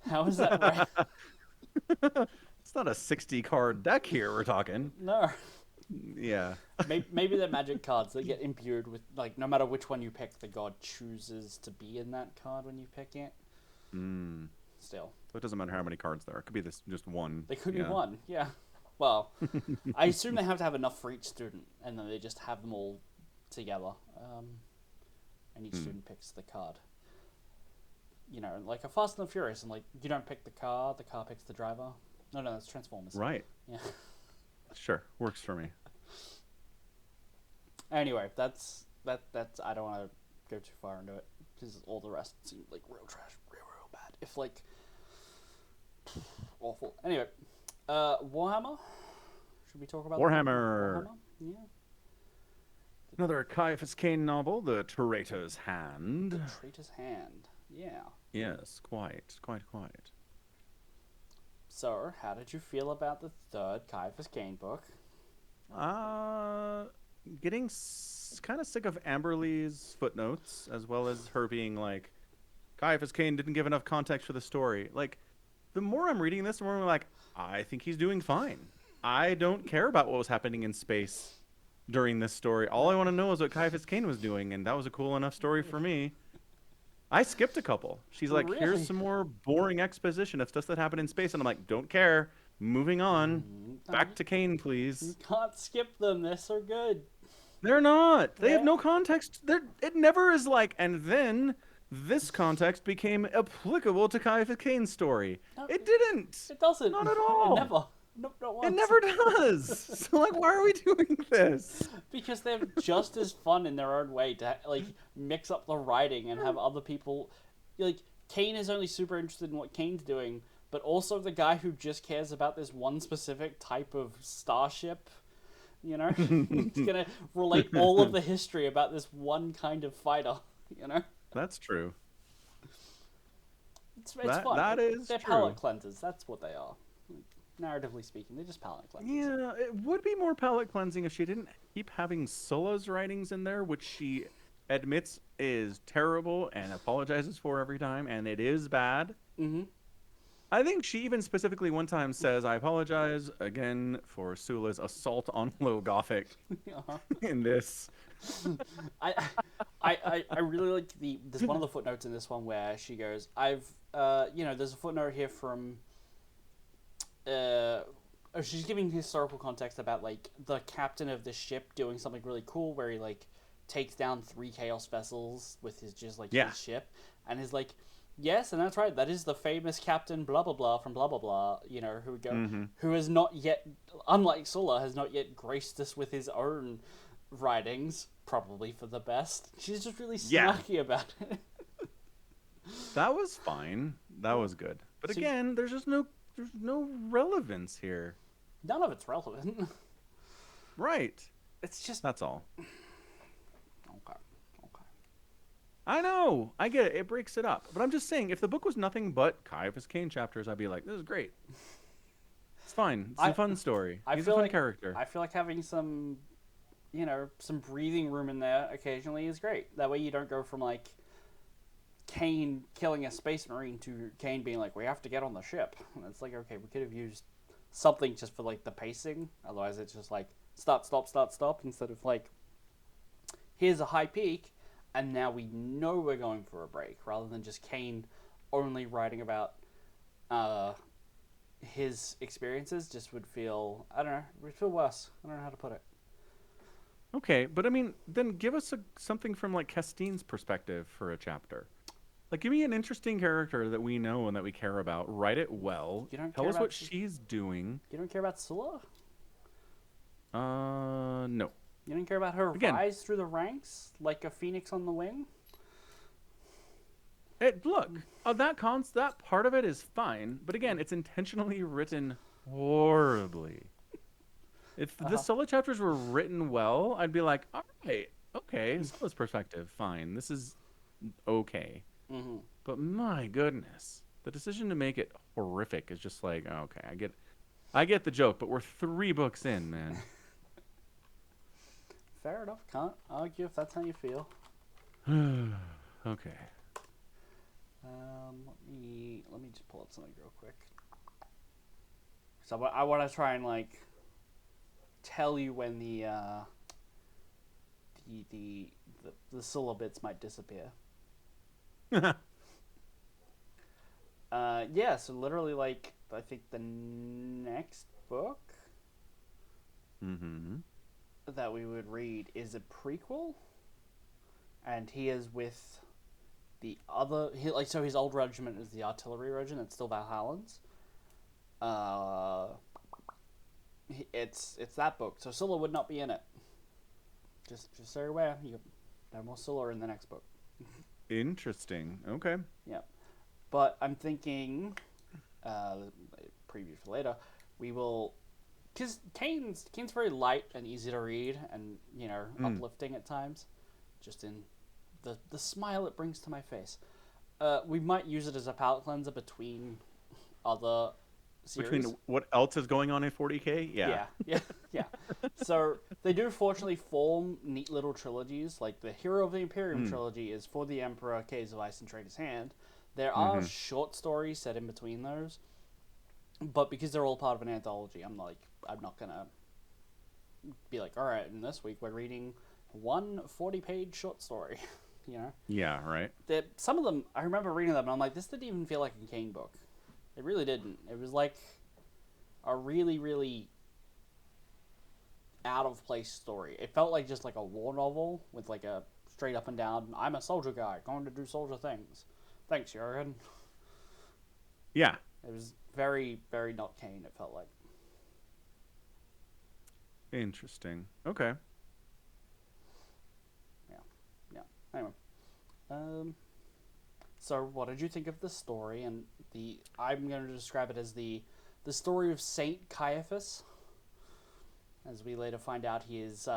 How is that rare? It's not a 60 card deck here we're talking. No. Yeah. Maybe they're magic cards that get imbued with, like, no matter which one you pick, the god chooses to be in that card when you pick it. Still. So it doesn't matter how many cards there are. It could be just one. They could be one, yeah. Well, I assume they have to have enough for each student, and then they just have them all together. And each student picks the card. You know, like a Fast and the Furious, and like, you don't pick the car picks the driver. No, that's Transformers. Right. Yeah. Sure, works for me. Anyway, that's I don't want to go too far into it because all the rest seemed like real trash, real bad. If like awful. Anyway, Warhammer. Should we talk about Warhammer? Yeah. Another Ciaphas Cain novel, The Traitor's Hand. The Traitor's Hand. Yeah. Yes, quite. So, how did you feel about the third Ciaphas Cain book? Getting kind of sick of Amberly's footnotes, as well as her being like, Ciaphas Cain didn't give enough context for the story. Like, the more I'm reading this, the more I'm like, I think he's doing fine. I don't care about what was happening in space during this story. All I want to know is what Ciaphas Cain was doing, and that was a cool enough story for me. I skipped a couple. She's like, really? Here's some more boring exposition of stuff that happened in space. And I'm like, don't care. Moving on. Back to Cain, please. You can't skip them. They're so good. They're not. They have no context. It never is like, and then this context became applicable to Ciaphas Cain's story. No, it didn't. It doesn't. Not at all. It never. No, not once. It never does. So, like, why are we doing this? Because they're just as fun in their own way to, like, mix up the writing and have other people... Like, Cain is only super interested in what Cain's doing, but also the guy who just cares about this one specific type of starship, you know? He's gonna relate all of the history about this one kind of fighter, you know? That's true. It's fun. That is They're true. palate cleansers. That's what they are. Narratively speaking, they're just palate cleansers. Yeah, it would be more palate cleansing if she didn't keep having Sulla's writings in there, which she admits is terrible and apologizes for every time, and it is bad. Mm-hmm. I think she even specifically one time says, I apologize again for Sulla's assault on Low Gothic in this. I really like there's one of the footnotes in this one where she goes, there's a footnote here from she's giving historical context about like the captain of the ship doing something really cool where he like takes down 3 chaos vessels with his his ship, and is like, yes, and that's right, that is the famous captain blah blah blah from blah blah blah, you know, who has not yet, unlike Sulla, has not yet graced us with his own writings, probably for the best. She's just really snarky about it. That was fine. That was good. But again, there's no relevance here. None of it's relevant. Right. It's just... That's all. Okay. I know. I get it. It breaks it up. But I'm just saying, if the book was nothing but Ciaphas Cain chapters, I'd be like, this is great. It's fine. It's a fun story. He's a fun character. I feel like having some breathing room in there occasionally is great. That way you don't go from like Cain killing a space marine to Cain being like, we have to get on the ship. And it's like, okay, we could have used something just for like the pacing. Otherwise, it's just like start, stop, start, stop, instead of like, here's a high peak, and now we know we're going for a break, rather than just Cain only writing about his experiences. Just would feel, I don't know, it would feel worse. I don't know how to put it. Okay, but I mean, then give us something from like Castine's perspective for a chapter. Like, give me an interesting character that we know and that we care about. Write it well. Tell us what she's doing. You don't care about Scylla? No. You don't care about her rise through the ranks like a phoenix on the wing? Look, that part of it is fine, but again, it's intentionally written horribly. If the Scylla chapters were written well, I'd be like, all right, okay, Scylla's perspective, fine. This is okay. Mm-hmm. But my goodness, the decision to make it horrific is just like, okay, I get the joke, but we're 3 books in, man. Fair enough. Can't argue if that's how you feel. Okay. Let me just pull up something real quick. So I want to try and like tell you when the Scylla bits might disappear. Yeah. So literally, like, I think the next book that we would read is a prequel, and he is with the other. So his old regiment is the artillery regiment. It's still Valhallans. It's that book. So Scylla would not be in it. Just so you're aware, you no more Scylla in the next book. Interesting. Okay. Yeah, but I'm thinking, preview for later. We will, because Cain's very light and easy to read, and uplifting at times, just in the smile it brings to my face. We might use it as a palate cleanser between other series. Between what else is going on in 40K? Yeah. So they do fortunately form neat little trilogies. Like the Hero of the Imperium trilogy is For the Emperor, Caves of Ice, and Traitor's Hand. There are short stories set in between those, but because they're all part of an anthology, I'm not gonna be like, all right, and this week we're reading one 40-page short story. Yeah, right. Some of them, I remember reading them, and I'm like, this didn't even feel like a Cain book. It really didn't. It was like a really, really out-of-place story. It felt like just like a war novel with like a straight up and down, I'm a soldier guy, going to do soldier things. Thanks, Jurgen. Yeah. It was very, very not Cain, it felt like. Interesting. Okay. Yeah. Anyway. So what did you think of the story? And I'm going to describe it as the story of Saint Ciaphas. As we later find out, he is,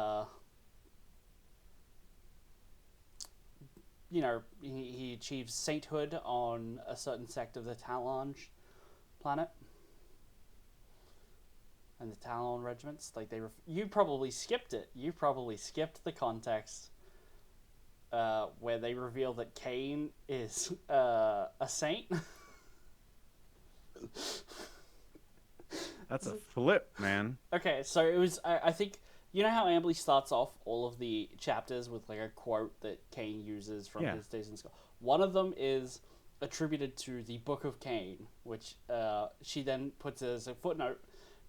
he achieves sainthood on a certain sect of the Talon planet. And the Talon regiments, like you probably skipped it. You probably skipped the context where they reveal that Cain is a saint. That's a flip, man. Okay, so it was. I think you know how Ambly starts off all of the chapters with like a quote that Cain uses from his days in school. One of them is attributed to the Book of Cain, which she then puts as a footnote.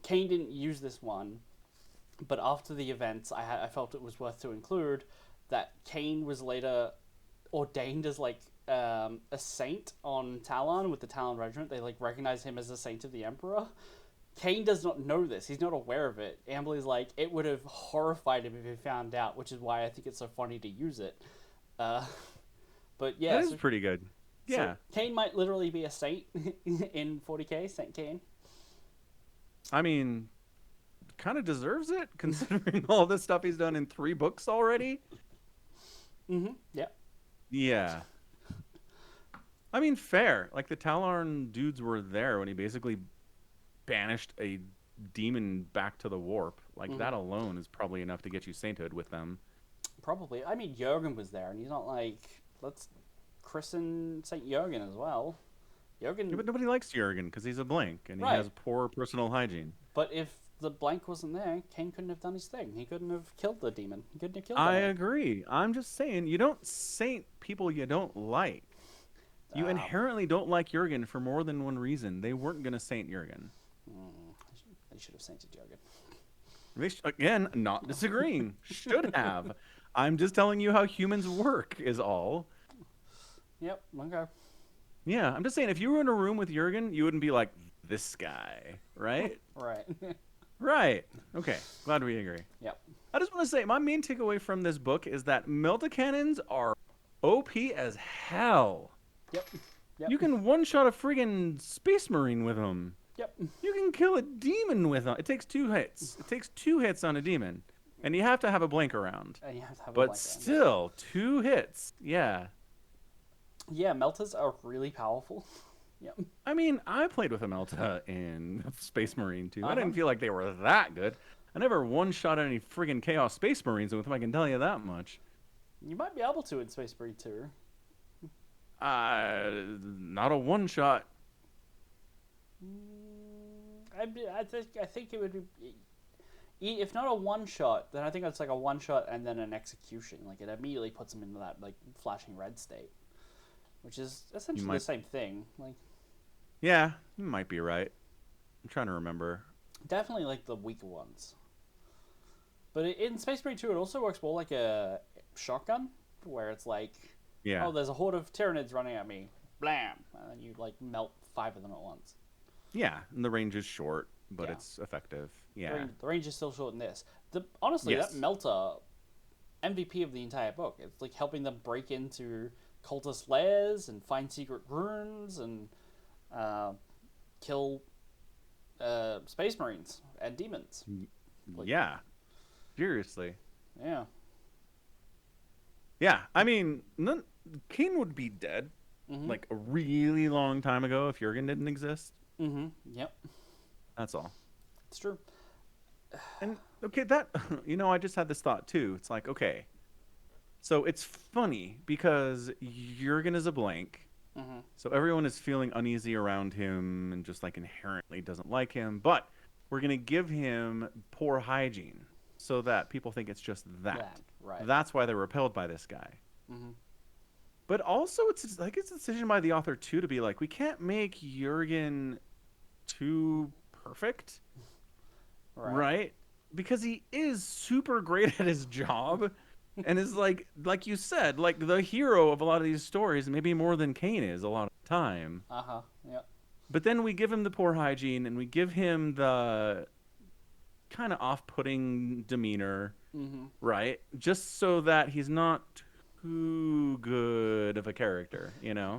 Cain didn't use this one, but after the events, I felt it was worth to include that Cain was later ordained as like a saint on Talon with the Talon regiment. They like recognize him as a saint of the Emperor. Cain does not know this. He's not aware of it. Ambly's like, it would have horrified him if he found out, which is why I think it's so funny to use it. But yeah, that is pretty good. Yeah, so Cain might literally be a saint in 40K, Saint Cain. I mean, kind of deserves it considering all this stuff he's done in 3 books already. Yeah. Yeah. I mean, fair. Like the Talon dudes were there when he basically banished a demon back to the warp. Like that alone is probably enough to get you sainthood with them. Probably. I mean, Jurgen was there, and he's not like, let's christen Saint Jurgen as well. Jurgen, Yeah, but nobody likes Jurgen because he's a blank and he Right. has poor personal hygiene. but if the blank wasn't there, Cain couldn't have done his thing. He couldn't have killed the demon. He couldn't have killed I anyone. agree. I'm just saying, you don't saint people you don't like. You inherently don't like Jurgen for more than one reason. They weren't going to saint Jurgen. They should have sainted Jurgen. Again, not disagreeing. Should have. I'm just telling you how humans work, is all. Yep, okay. Yeah, I'm just saying, if you were in a room with Jurgen, you wouldn't be like, this guy, right? Right. Right. Okay, glad we agree. Yep. I just want to say, my main takeaway from this book is that melta-cannons are OP as hell. Yep. You can one-shot a friggin' space marine with them. Yep. You can kill a demon with them. It takes 2 hits. It takes 2 hits on a demon. And you have to have a blank around. And you have to have a But blank still, 2 hits. Yeah. Yeah, meltas are really powerful. Yep. I mean, I played with a Melta in Space Marine too. I Uh-huh. didn't feel like they were that good. I never one-shot any friggin' Chaos Space Marines with them, I can tell you that much. You might be able to in Space Marine 2. Not a one-shot. I think it would be, if not a one shot, then I think it's like a one shot and then an execution. Like it immediately puts them into that like flashing red state, which is essentially the same thing. Like, yeah, you might be right. I'm trying to remember. Definitely like the weaker ones. But in Space Marine 2, it also works more like a shotgun, where it's like, Yeah. oh, there's a horde of Tyranids running at me, blam, and then you like melt 5 of them at once. Yeah, and the range is short, but Yeah. it's effective. Yeah. The range is still short in this. Honestly, Yes. that Melta, MVP of the entire book. It's like helping them break into cultist lairs and find secret runes and kill space marines and demons. Like, Yeah. Seriously. Yeah. Yeah, I mean, Cain would be dead like a really long time ago if Jurgen didn't exist. Mm-hmm. Yep. That's all. It's true. And okay, that I just had this thought too. It's like, okay, so it's funny because Jurgen is a blank, so everyone is feeling uneasy around him and just like inherently doesn't like him. But we're gonna give him poor hygiene so that people think it's just that. Right. That's why they're repelled by this guy. But also, it's a decision by the author too to be like, we can't make Jurgen too perfect. Right? Because he is super great at his job and is like you said, like the hero of a lot of these stories, maybe more than Cain is a lot of the time. Yep. But then we give him the poor hygiene and we give him the kind of off-putting demeanor, right? Just so that he's not too good of a character,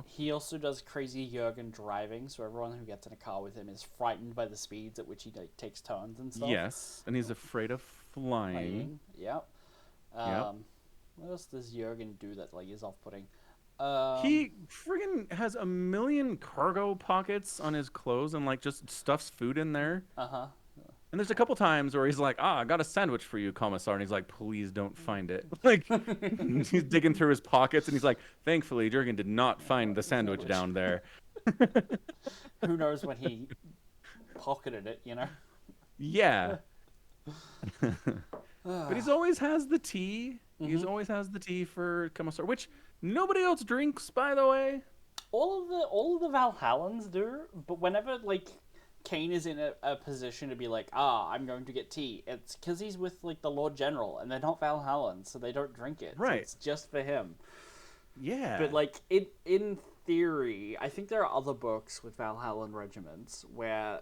He also does crazy Jurgen driving, so everyone who gets in a car with him is frightened by the speeds at which he takes turns and stuff. Yes, and he's afraid of flying. Yep. Yep. What else does Jurgen do that like is off-putting? He friggin' has a million cargo pockets on his clothes and like just stuffs food in there. And there's a couple times where he's like, I got a sandwich for you, Commissar. And he's like, please don't find it. Like, he's digging through his pockets and he's like, thankfully, Jurgen did not find the sandwich down there. Who knows when he pocketed it, Yeah. But he's always has the tea. He's always has the tea for Commissar, which nobody else drinks, by the way. All of the Valhallans do, but whenever, like, Cain is in a position to be like, I'm going to get tea, it's because he's with, like, the Lord General, and they're not Valhallans, so they don't drink it. Right. So it's just for him. Yeah. But, like, in theory, I think there are other books with Valhallan regiments where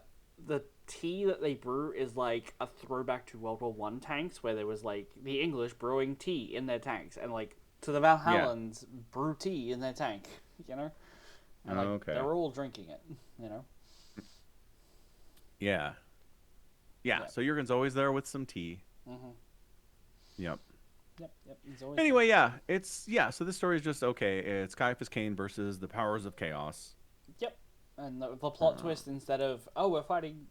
the tea that they brew is, like, a throwback to World War I tanks, where there was, like, the English brewing tea in their tanks, and, like, so the Valhallans brew tea in their tank, And, like, they're all drinking it, Yeah, so Jurgen's always there with some tea. Yep. Yep. He's always Anyway, so this story is just, okay, it's Ciaphas Cain versus the powers of chaos. Yep. And the plot twist, instead of, we're fighting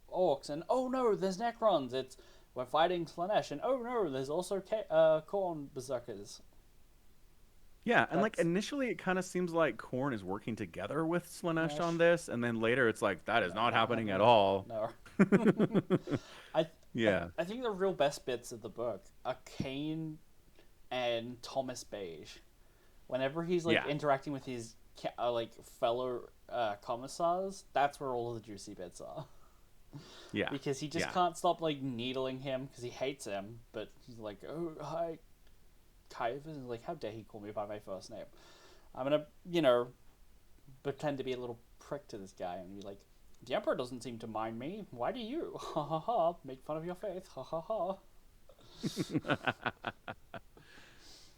orcs, and oh no, there's Necrons, it's, we're fighting Slanesh, and oh no, there's also Khorne berserkers. Yeah, and like initially it kind of seems like Korn is working together with Slaanesh on this, and then later it's like that is not happening at all. No. Yeah. I think the real best bits of the book are Cain and Thomas Beige. Whenever he's like interacting with his like fellow commissars, that's where all of the juicy bits are. Yeah. Because he just can't stop like needling him because he hates him, but he's like, "Oh, hi, Ciaphas," and like, "How dare he call me by my first name? I'm gonna, pretend to be a little prick to this guy," and he's like, "The Emperor doesn't seem to mind me. Why do you? Ha ha ha! Make fun of your faith. Ha ha ha!"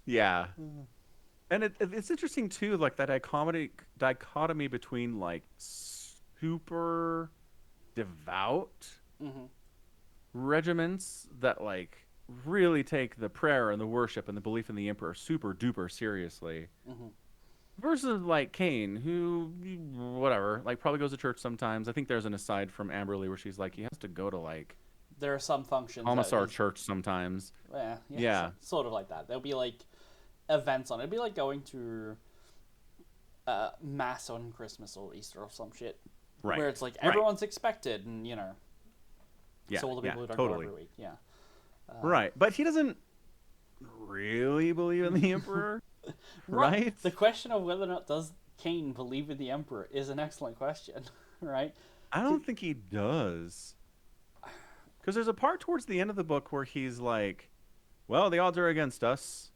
Yeah. And it's interesting too, like that dichotomy between like super devout regiments that like really take the prayer and the worship and the belief in the Emperor super duper seriously, versus like Cain, who whatever, like probably goes to church sometimes. I think there's an aside from Amberly where she's like he has to go to like there are some functions commissar church sometimes. Yeah, sort of like that. There'll be like events on it. It'd be like going to mass on Christmas or Easter or some shit, where it's like everyone's expected, and so all the people who don't go every week, right. But he doesn't really believe in the Emperor, right? The question of whether or not does Cain believe in the Emperor is an excellent question, right? I don't think he does, because there's a part towards the end of the book where he's like, "Well, the odds are against us."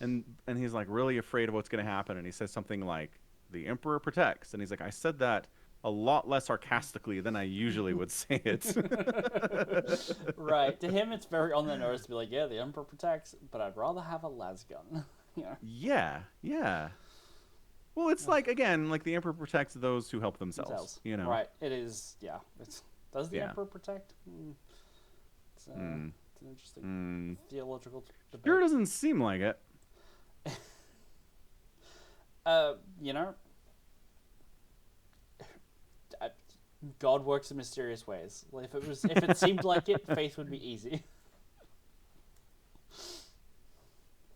And he's like really afraid of what's going to happen, and he says something like, "The Emperor protects," and he's like, "I said that a lot less sarcastically than I usually would say it." Right. To him, it's very on the nose to be like, "Yeah, the Emperor protects, but I'd rather have a las gun." Yeah. Well, it's like again, like the Emperor protects those who help themselves. Right. It is. Yeah. Does the Emperor protect? It's an interesting theological debate. Sure doesn't seem like it. God works in mysterious ways. If it seemed like it, faith would be easy.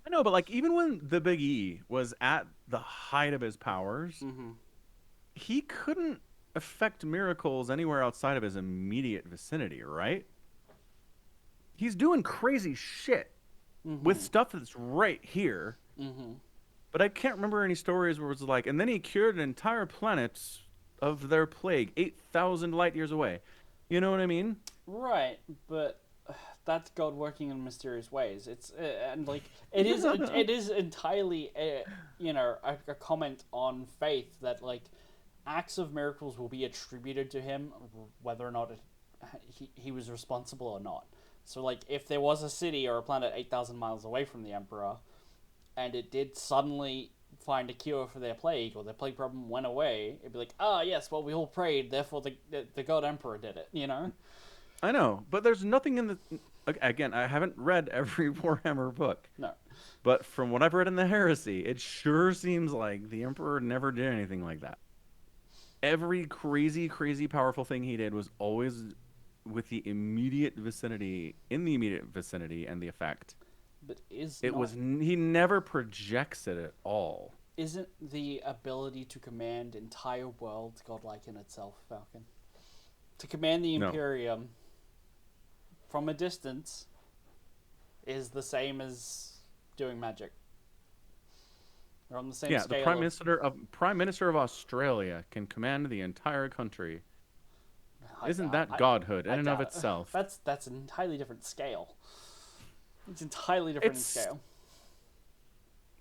I know, but like even when the Big E was at the height of his powers, he couldn't affect miracles anywhere outside of his immediate vicinity, right? He's doing crazy shit with stuff that's right here. But I can't remember any stories where it was like, and then he cured an entire planet of their plague 8,000 light years away. You know what I mean? Right, but that's God working in mysterious ways. It's and like it is entirely a comment on faith that like acts of miracles will be attributed to him whether or not he was responsible or not. So like if there was a city or a planet 8,000 miles away from the Emperor, and it did suddenly find a cure for their plague, or their plague problem went away, it'd be like, yes, well, we all prayed, therefore the God Emperor did it, I know, but there's nothing in the... Again, I haven't read every Warhammer book. No. But from what I've read in the Heresy, it sure seems like the Emperor never did anything like that. Every crazy, crazy powerful thing he did was always with the immediate vicinity, and the effect. But he never projects it at all. Isn't the ability to command entire worlds godlike in itself, Falcon? To command the Imperium from a distance is the same as doing magic. They're on the same scale. The Prime Minister of Australia can command the entire country. Isn't that godhood in and of itself? That's an entirely different scale. It's entirely different in scale.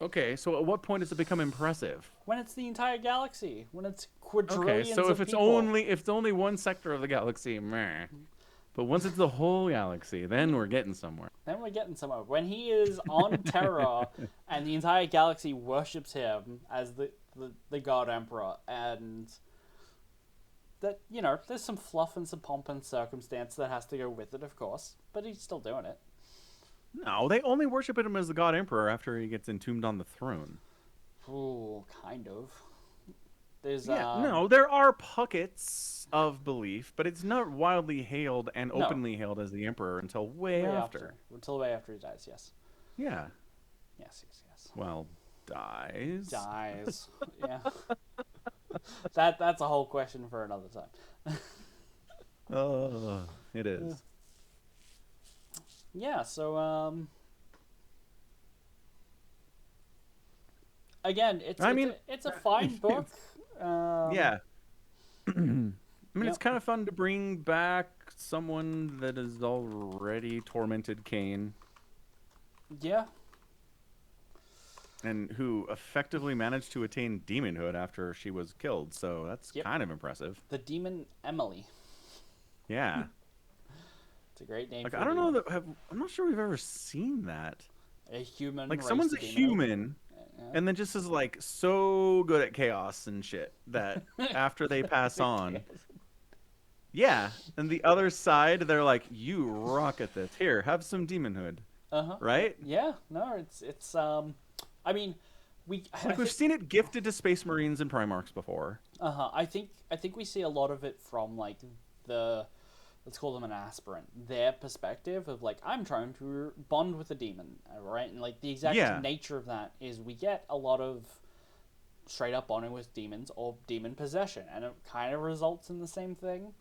Okay, so at what point does it become impressive? When it's the entire galaxy. When it's quadrillions of people. Okay, so if it's only one sector of the galaxy, meh. But once it's the whole galaxy, then we're getting somewhere. When he is on Terra and the entire galaxy worships him as the God Emperor, and that, there's some fluff and some pomp and circumstance that has to go with it, of course, but he's still doing it. No, they only worship him as the God Emperor after he gets entombed on the throne. Ooh, kind of. There's no, there are pockets of belief, but it's not wildly hailed and openly hailed as the Emperor until way after. Until way after he dies, yes. Yeah. Yes. Well, dies. Yeah. That's a whole question for another time. Oh, it is. Yeah, so again, it's a fine book. Yeah. I mean, it's Yep. kind of fun to bring back someone that has already tormented Cain Yeah. and who effectively managed to attain demonhood after she was killed. So that's Yep. kind of impressive. The demon Emily. Yeah. It's a great name Like, for I a don't know demon. I'm not sure we've ever seen that. A human Like, raised someone's a a demon. human Yeah. and then just is like so good at chaos and shit that after they pass on, yeah, and the other side, they're like, you rock at this. Here, have some demonhood. Uh-huh. Right? Yeah, no, it's I mean, I Like, we've think seen it gifted to Space Marines and Primarchs before. I think we see a lot of it from like the, let's call them an aspirant, their perspective of like, I'm trying to bond with a demon, right? And like the exact Yeah. nature of that is we get a lot of straight up bonding with demons or demon possession, and it kind of results in the same thing.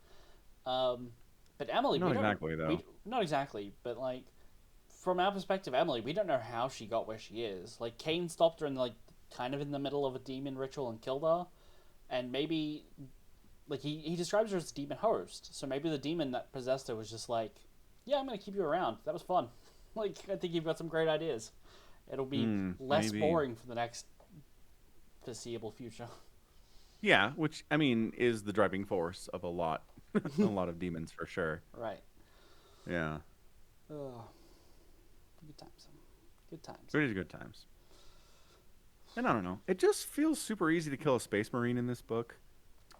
But Emily, Not we don't, exactly, though. not exactly, but like from our perspective, Emily, we don't know how she got where she is. Like Cain stopped her in like kind of in the middle of a demon ritual and killed her, and maybe like he describes her as a demon host. So maybe the demon that possessed her was just like, yeah, I'm gonna keep you around. That was fun. Like I think you've got some great ideas. It'll be less maybe. boring for the next foreseeable future. Yeah, which, I mean, is the driving force of a lot of demons for sure. Right. Yeah. Oh, good times. Good times. Pretty good times. And I don't know. It just feels super easy to kill a Space Marine in this book.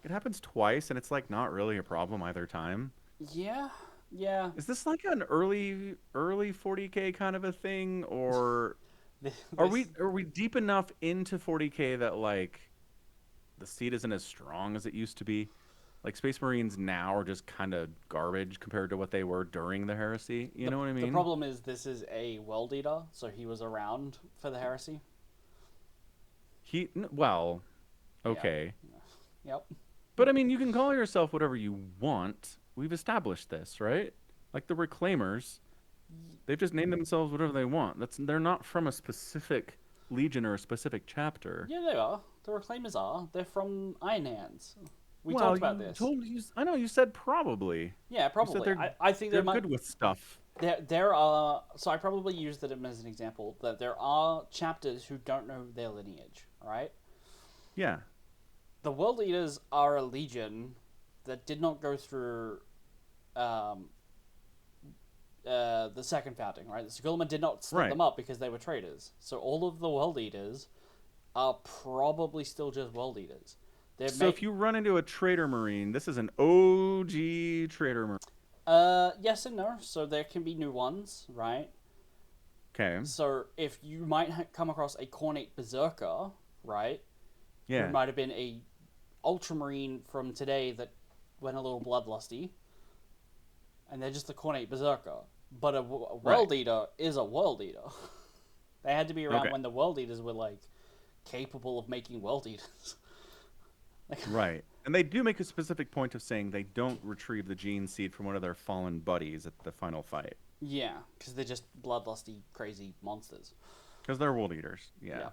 It happens twice, and it's like not really a problem either time. Yeah. Yeah. Is this like an early 40K kind of a thing, or are we deep enough into 40K that like the seed isn't as strong as it used to be? Like Space Marines now are just kind of garbage compared to what they were during the Heresy. You know what I mean? The problem is this is a world eater, so he was around for the heresy. Well, okay. Yeah. Yep. But I mean, you can call yourself whatever you want. We've established this, right? Like the Reclaimers, they've just named themselves whatever they want. They're not from a specific legion or a specific chapter. Yeah, they are. The Reclaimers are. They're from Iron Hands. We Well, talked about this. I know you said probably. Yeah, probably. You said I think they're there might, good with stuff. there are. So I probably used them as an example that there are chapters who don't know their lineage. All right. Yeah. The World Eaters are a legion that did not go through the second founding, right? The Sigilman did not split them up because they were traitors. So all of the World Eaters are probably still just World Eaters. So if you run into a Traitor Marine, this is an OG Traitor Marine. Yes and no. So there can be new ones, right? Okay. So if you might come across a Cornate Berserker, right? Yeah. Who might have been a Ultramarine from today that went a little bloodlusty, and they're just a Cornate Berserker. But a World Eater is a World Eater. They had to be around when the World Eaters were like capable of making World Eaters. Right. And they do make a specific point of saying they don't retrieve the gene seed from one of their fallen buddies at the final fight. Yeah, because they're just bloodlusty, crazy monsters. Because they're World Eaters. Yeah.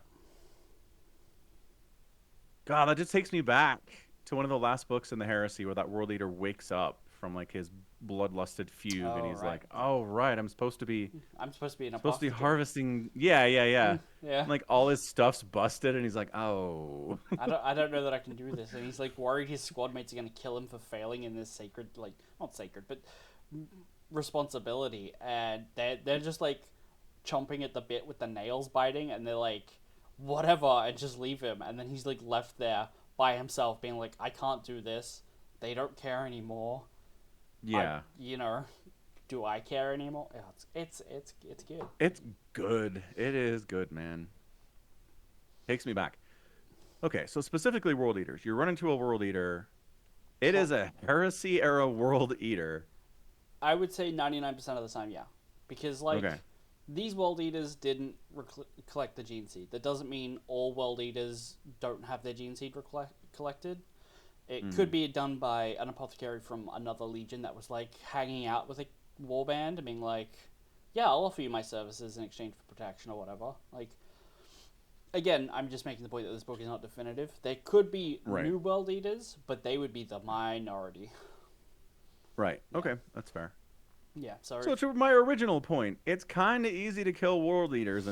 God, that just takes me back to one of the last books in the Heresy where that World Eater wakes up from like his bloodlusted fugue, and he's like, "Oh right, I'm supposed to be harvesting." Yeah. Yeah. And, like all his stuff's busted, and he's like, "Oh." I don't know that I can do this, and he's like worried his squad mates are gonna kill him for failing in this sacred, like not sacred, but responsibility, and they're just like chomping at the bit with the nails biting, and they're like, whatever, and just leave him, and then he's like left there by himself, being like, I can't do this. They don't care anymore. Yeah. Do I care anymore? It's good. It's good. It is good, man. Takes me back. Okay, so specifically World Eaters. You run into a World Eater. It is a Heresy era World Eater. I would say 99% of the time, yeah. Because, like, these World Eaters didn't collect the gene seed. That doesn't mean all World Eaters don't have their gene seed collected. It could be done by an apothecary from another legion that was, like, hanging out with a warband and being like, yeah, I'll offer you my services in exchange for protection or whatever. Like, again, I'm just making the point that this book is not definitive. There could be new World Eaters, but they would be the minority. Right. Yeah. Okay, that's fair. Yeah, sorry. So to my original point, it's kind of easy to kill World Eaters.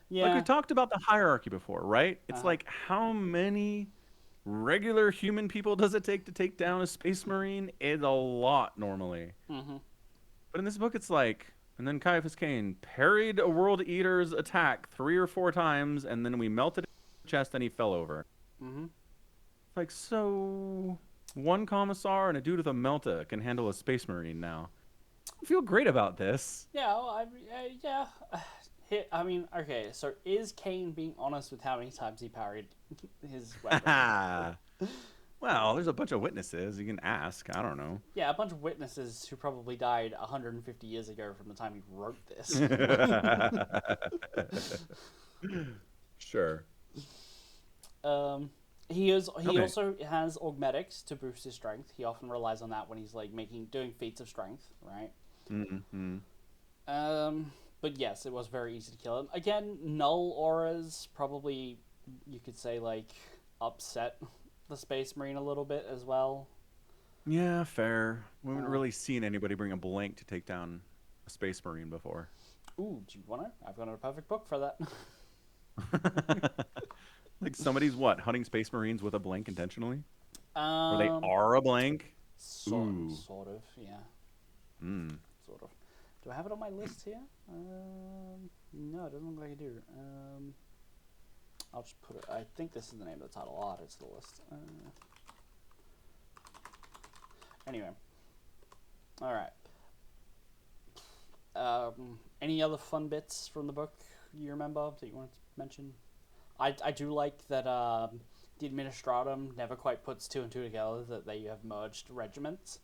Yeah. Like we talked about the hierarchy before, right? It's like, how many regular human people does it take to take down a Space Marine? It's a lot normally. Mm-hmm. But in this book, it's like, and then Ciaphas Cain parried a World Eater's attack 3 or 4 times, and then we melted his chest and he fell over. Mm-hmm. Like, so one commissar and a dude with a melta can handle a Space Marine now. I feel great about this. Yeah, well, yeah. I mean, okay, so is Cain being honest with how many times he parried his weapon? Well, there's a bunch of witnesses. You can ask. I don't know. Yeah, a bunch of witnesses who probably died 150 years ago from the time he wrote this. Sure. He also has augmetics to boost his strength. He often relies on that when he's like doing feats of strength, right? Mm-hmm. But yes, it was very easy to kill him. Again, null auras probably, you could say, like, upset the Space Marine a little bit as well. Yeah, fair. We haven't really seen anybody bring a blank to take down a Space Marine before. Ooh, do you want to? I've got a perfect book for that. Like somebody's hunting Space Marines with a blank intentionally? Or they are a blank? Sort of, yeah. Sort of. Do I have it on my list here? No, it doesn't look like I do. I'll just put it. I think this is the name of the title. I'll add it to the list. Anyway. Alright. Any other fun bits from the book you remember that you want to mention? I do like that the Administratum never quite puts 2 and 2 together, that they have merged regiments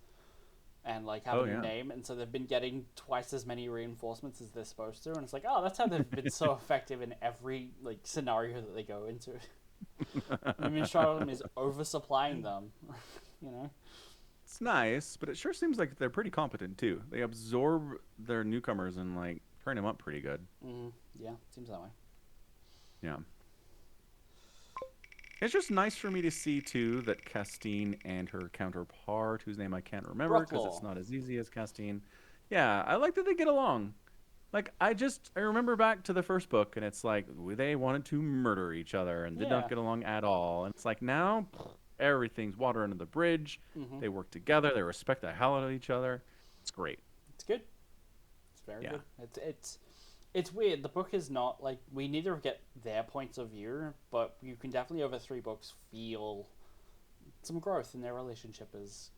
and like have a new name, and so they've been getting twice as many reinforcements as they're supposed to, and it's like, oh, that's how they've been so effective in every like scenario that they go into. The Administratum is oversupplying them, you know. It's nice, but it sure seems like they're pretty competent too. They absorb their newcomers and like train them up pretty good. Yeah, seems that way. Yeah. It's just nice for me to see, too, that Castine and her counterpart, whose name I can't remember because it's not as easy as Castine. Yeah, I like that they get along. Like, I remember back to the first book, and it's like, they wanted to murder each other and did not get along at all. And it's like, now, everything's water under the bridge. Mm-hmm. They work together. They respect the hell out of each other. It's great. It's good. It's very good. It's weird. The book is not, like, we neither get their points of view, but you can definitely, over 3 books, feel some growth in their relationship as,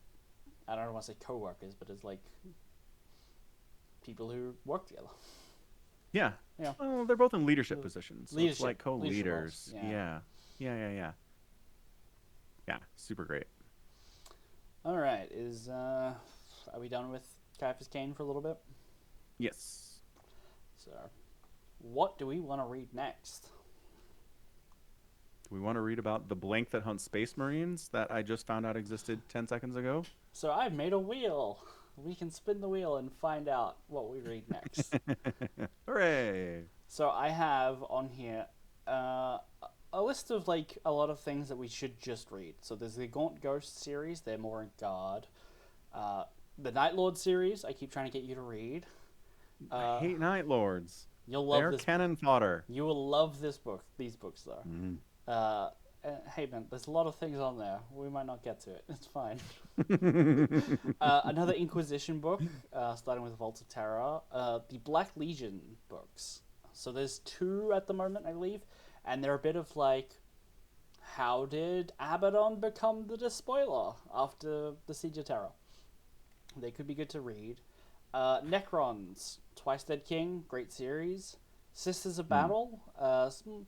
I don't want to say co-workers, but as, like, people who work together. Yeah. Well, they're both in leadership positions. So it's like co-leaders. Yeah, super great. All right. Are we done with Ciaphas Cain for a little bit? Yes. So, what do we want to read next? Do we want to read about the blank that hunts Space Marines that I just found out existed 10 seconds ago? So I've made a wheel. We can spin the wheel and find out what we read next. Hooray! So I have on here a list of like a lot of things that we should just read. So there's the Gaunt Ghost series. They're more in guard. The Night Lord series. I keep trying to get you to read. I hate Night Lords. You'll love They're this. cannon fodder. You will love this book. These books, though. Hey man, there's a lot of things on there. We might not get to it. It's fine. Another Inquisition book, starting with Vaults of Terror. The Black Legion books. So there's 2 at the moment, I believe, and they're a bit of like, how did Abaddon become the Despoiler after the Siege of Terror? They could be good to read. Necrons, Twice Dead King, great series. Sisters of Battle, some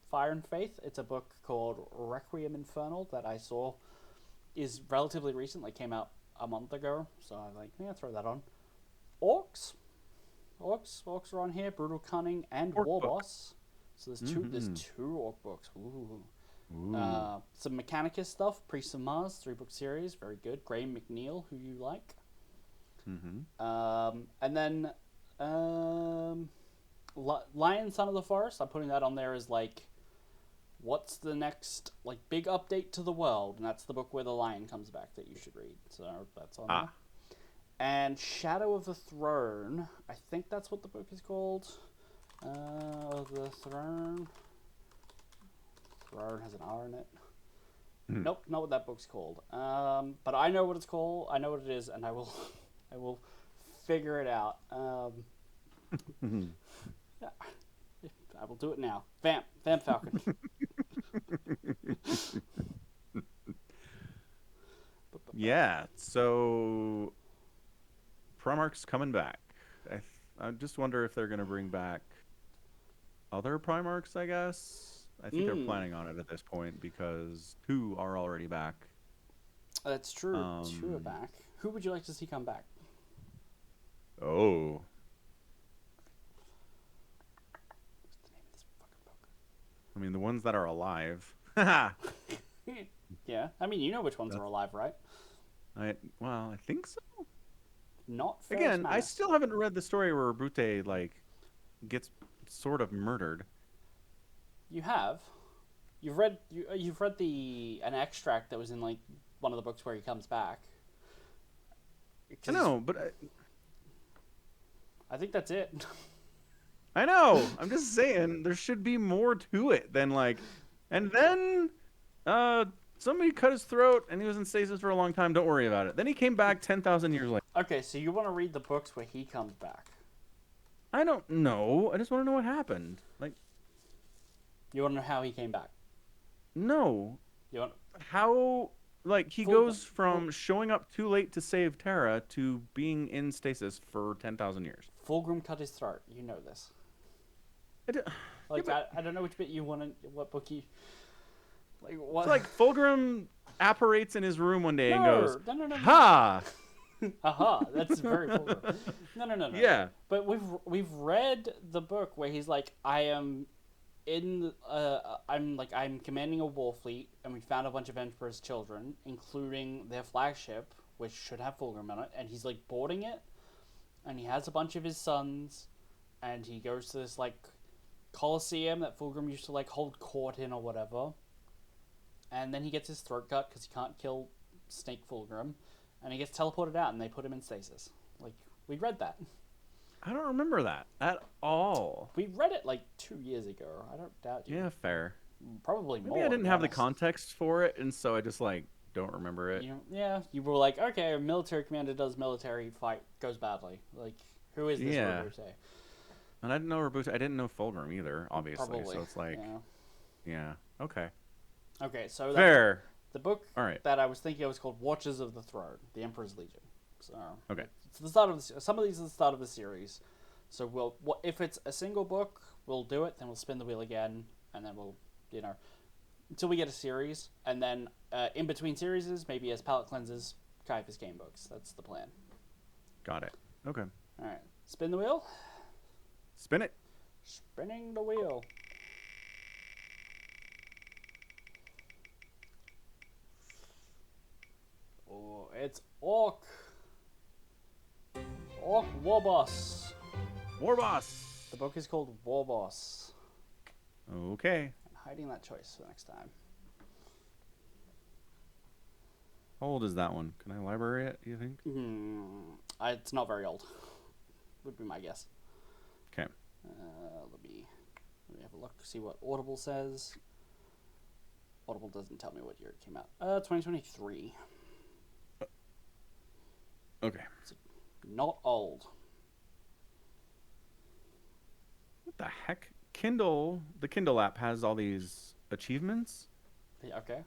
Fire and Faith. It's a book called Requiem Infernal that I saw is relatively recent, like came out a month ago. So I'm like, yeah, throw that on. Orcs Orcs are on here. Brutal Cunning and Orc War book. Boss. So there's two orc books. Ooh. Ooh. Some Mechanicus stuff. Priest of Mars, 3-book series, very good. Graham McNeil, who you like. And then Lion, Son of the Forest. I'm putting that on there as like, what's the next like big update to the world? And that's the book where the lion comes back that you should read. So that's on there. And Shadow of the Throne. I think that's what the book is called. The Throne. Throne has an R in it. Nope, not what that book's called. But I know what it's called. I know what it is, and I will figure it out. Yeah, I will do it now. Vamp Falcon. Yeah. So Primarch's coming back. I just wonder if they're going to bring back other Primarchs, I guess. I think they're planning on it at this point because 2 are already back. That's true. 2 are back. Who would you like to see come back? Oh. What's the name of this fucking book? I mean, the ones that are alive. Yeah. I mean, you know which ones are alive, right? I think so. Not Ferrus Again, I Manus. still haven't read the story where Brute, like, gets sort of murdered. You have. You've read an extract that was in like one of the books where he comes back. I know, but I think that's it. I know. I'm just saying there should be more to it than like, and then somebody cut his throat and he was in stasis for a long time. Don't worry about it. Then he came back 10,000 years later. Okay, so you want to read the books where he comes back? I don't know. I just want to know what happened. Like, You want to know how he came back? no. You want How, like, he goes from showing up too late to save Terra to being in stasis for 10,000 years. Fulgrim cut his throat. You know this. Like, I don't know which bit you want to. What book you? Like what? It's like Fulgrim apparates in his room one day and goes, No. "Ha!" Aha, that's very Fulgrim. No. Yeah. But we've read the book where he's like, I'm commanding a war fleet, and we found a bunch of Emperor's children, including their flagship, which should have Fulgrim on it, and he's like boarding it, and he has a bunch of his sons, and he goes to this like Colosseum that Fulgrim used to like hold court in or whatever, and then he gets his throat cut because he can't kill Snake Fulgrim, and he gets teleported out, and they put him in stasis. Like, we read that. I don't remember that at all. We read it like 2 years ago. I don't doubt you. Yeah, fair. Probably more. Maybe I didn't have the context for it, and so I just like don't remember it. You were like, okay, a military commander does military fight, goes badly. Like, who is this Robute? And I didn't know Robute. I didn't know Fulgrim either, obviously. Probably. So it's like, yeah, okay. Okay, so fair. The book all right. that I was thinking of was called Watchers of the Throne, The Emperor's Legion. So okay, it's the start of some of these are the start of the series. So if it's a single book, we'll do it. Then we'll spin the wheel again, and then we'll until we get a series, and then in between series, maybe as palate cleanses, Ciaphas game books. That's the plan. Got it. Okay. All right, spin the wheel. Spin it. Spinning the wheel. Oh, it's Orc. Orc War Boss. War Boss. The book is called War Boss. Okay. I'm hiding that choice for next time. How old is that one? Can I library it, do you think? It's not very old. Would be my guess. Okay. Let me have a look, see what Audible says. Audible doesn't tell me what year it came out. 2023. Okay. So not old. What the heck? The Kindle app has all these achievements. Okay.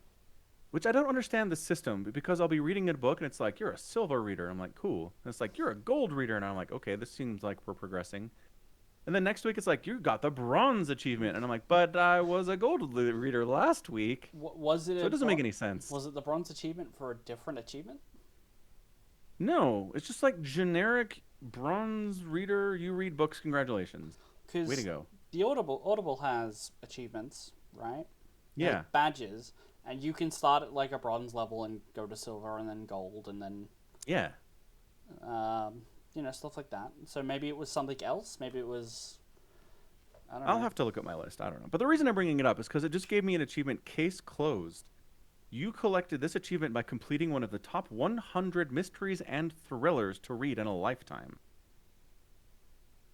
Which I don't understand the system, because I'll be reading a book and it's like, you're a silver reader. I'm like, cool. And it's like, you're a gold reader. And I'm like, okay, this seems like we're progressing. And then next week it's like, you got the bronze achievement. And I'm like, but I was a gold reader last week. Was it? So it doesn't make any sense. Was it the bronze achievement for a different achievement? No, it's just like generic bronze reader. You read books. Congratulations. Way to go. The Audible has achievements, right? Yeah. Like badges, and you can start at like a bronze level and go to silver and then gold and then Yeah. Stuff like that. So maybe it was something else. Maybe it was. I don't know. I'll have to look at my list. I don't know. But the reason I'm bringing it up is because it just gave me an achievement, case closed. You collected this achievement by completing one of the top 100 mysteries and thrillers to read in a lifetime.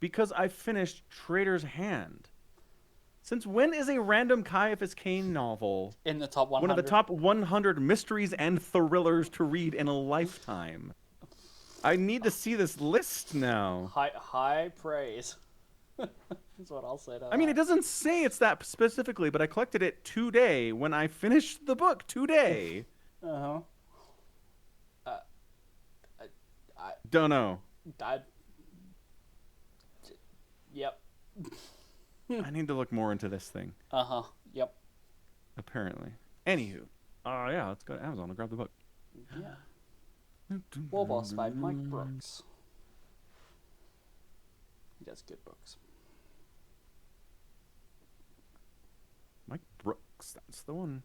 Because I finished Traitor's Hand. Since when is a random Ciaphas Cain novel in the top 100? one of the top 100 mysteries and thrillers to read in a lifetime? I need to see this list now. High praise. That's what I'll say to that. I mean, it doesn't say it's that specifically, but I collected it today when I finished the book today. Uh-huh. Don't know. Yep. I need to look more into this thing. Uh-huh. Yep. Apparently. Anywho. Yeah, let's go to Amazon and grab the book. Yeah. War Boss by Mike Brooks. He does good books. Mike Brooks, that's the one.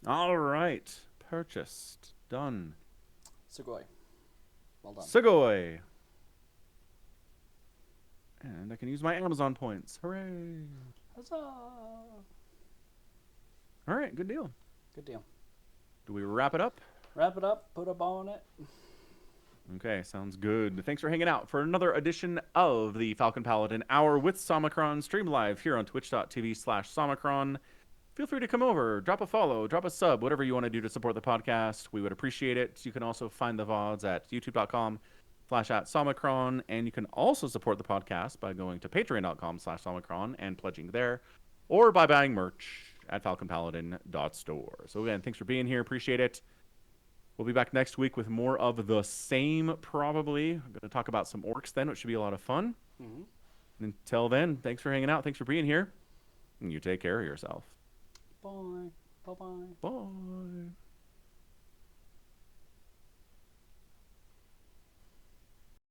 All right. Purchased. Done. Sugoi. Well done. Sugoi. And I can use my Amazon points. Hooray. Huzzah! All right, good deal. Good deal. Do we wrap it up? Wrap it up. Put a bow on it. Okay, sounds good. Thanks for hanging out for another edition of the Falcon Paladin Hour with Somicron, stream live here on twitch.tv/Somicron. Feel free to come over, drop a follow, drop a sub, whatever you want to do to support the podcast. We would appreciate it. You can also find the VODs at youtube.com/@Somicron, and you can also support the podcast by going to patreon.com/Somicron and pledging there, or by buying merch at falconpaladin.store. So again, thanks for being here. Appreciate it. We'll be back next week with more of the same, probably. I'm going to talk about some orcs then, which should be a lot of fun. Mm-hmm. Until then, thanks for hanging out. Thanks for being here. And you take care of yourself. Bye. Bye-bye. Bye.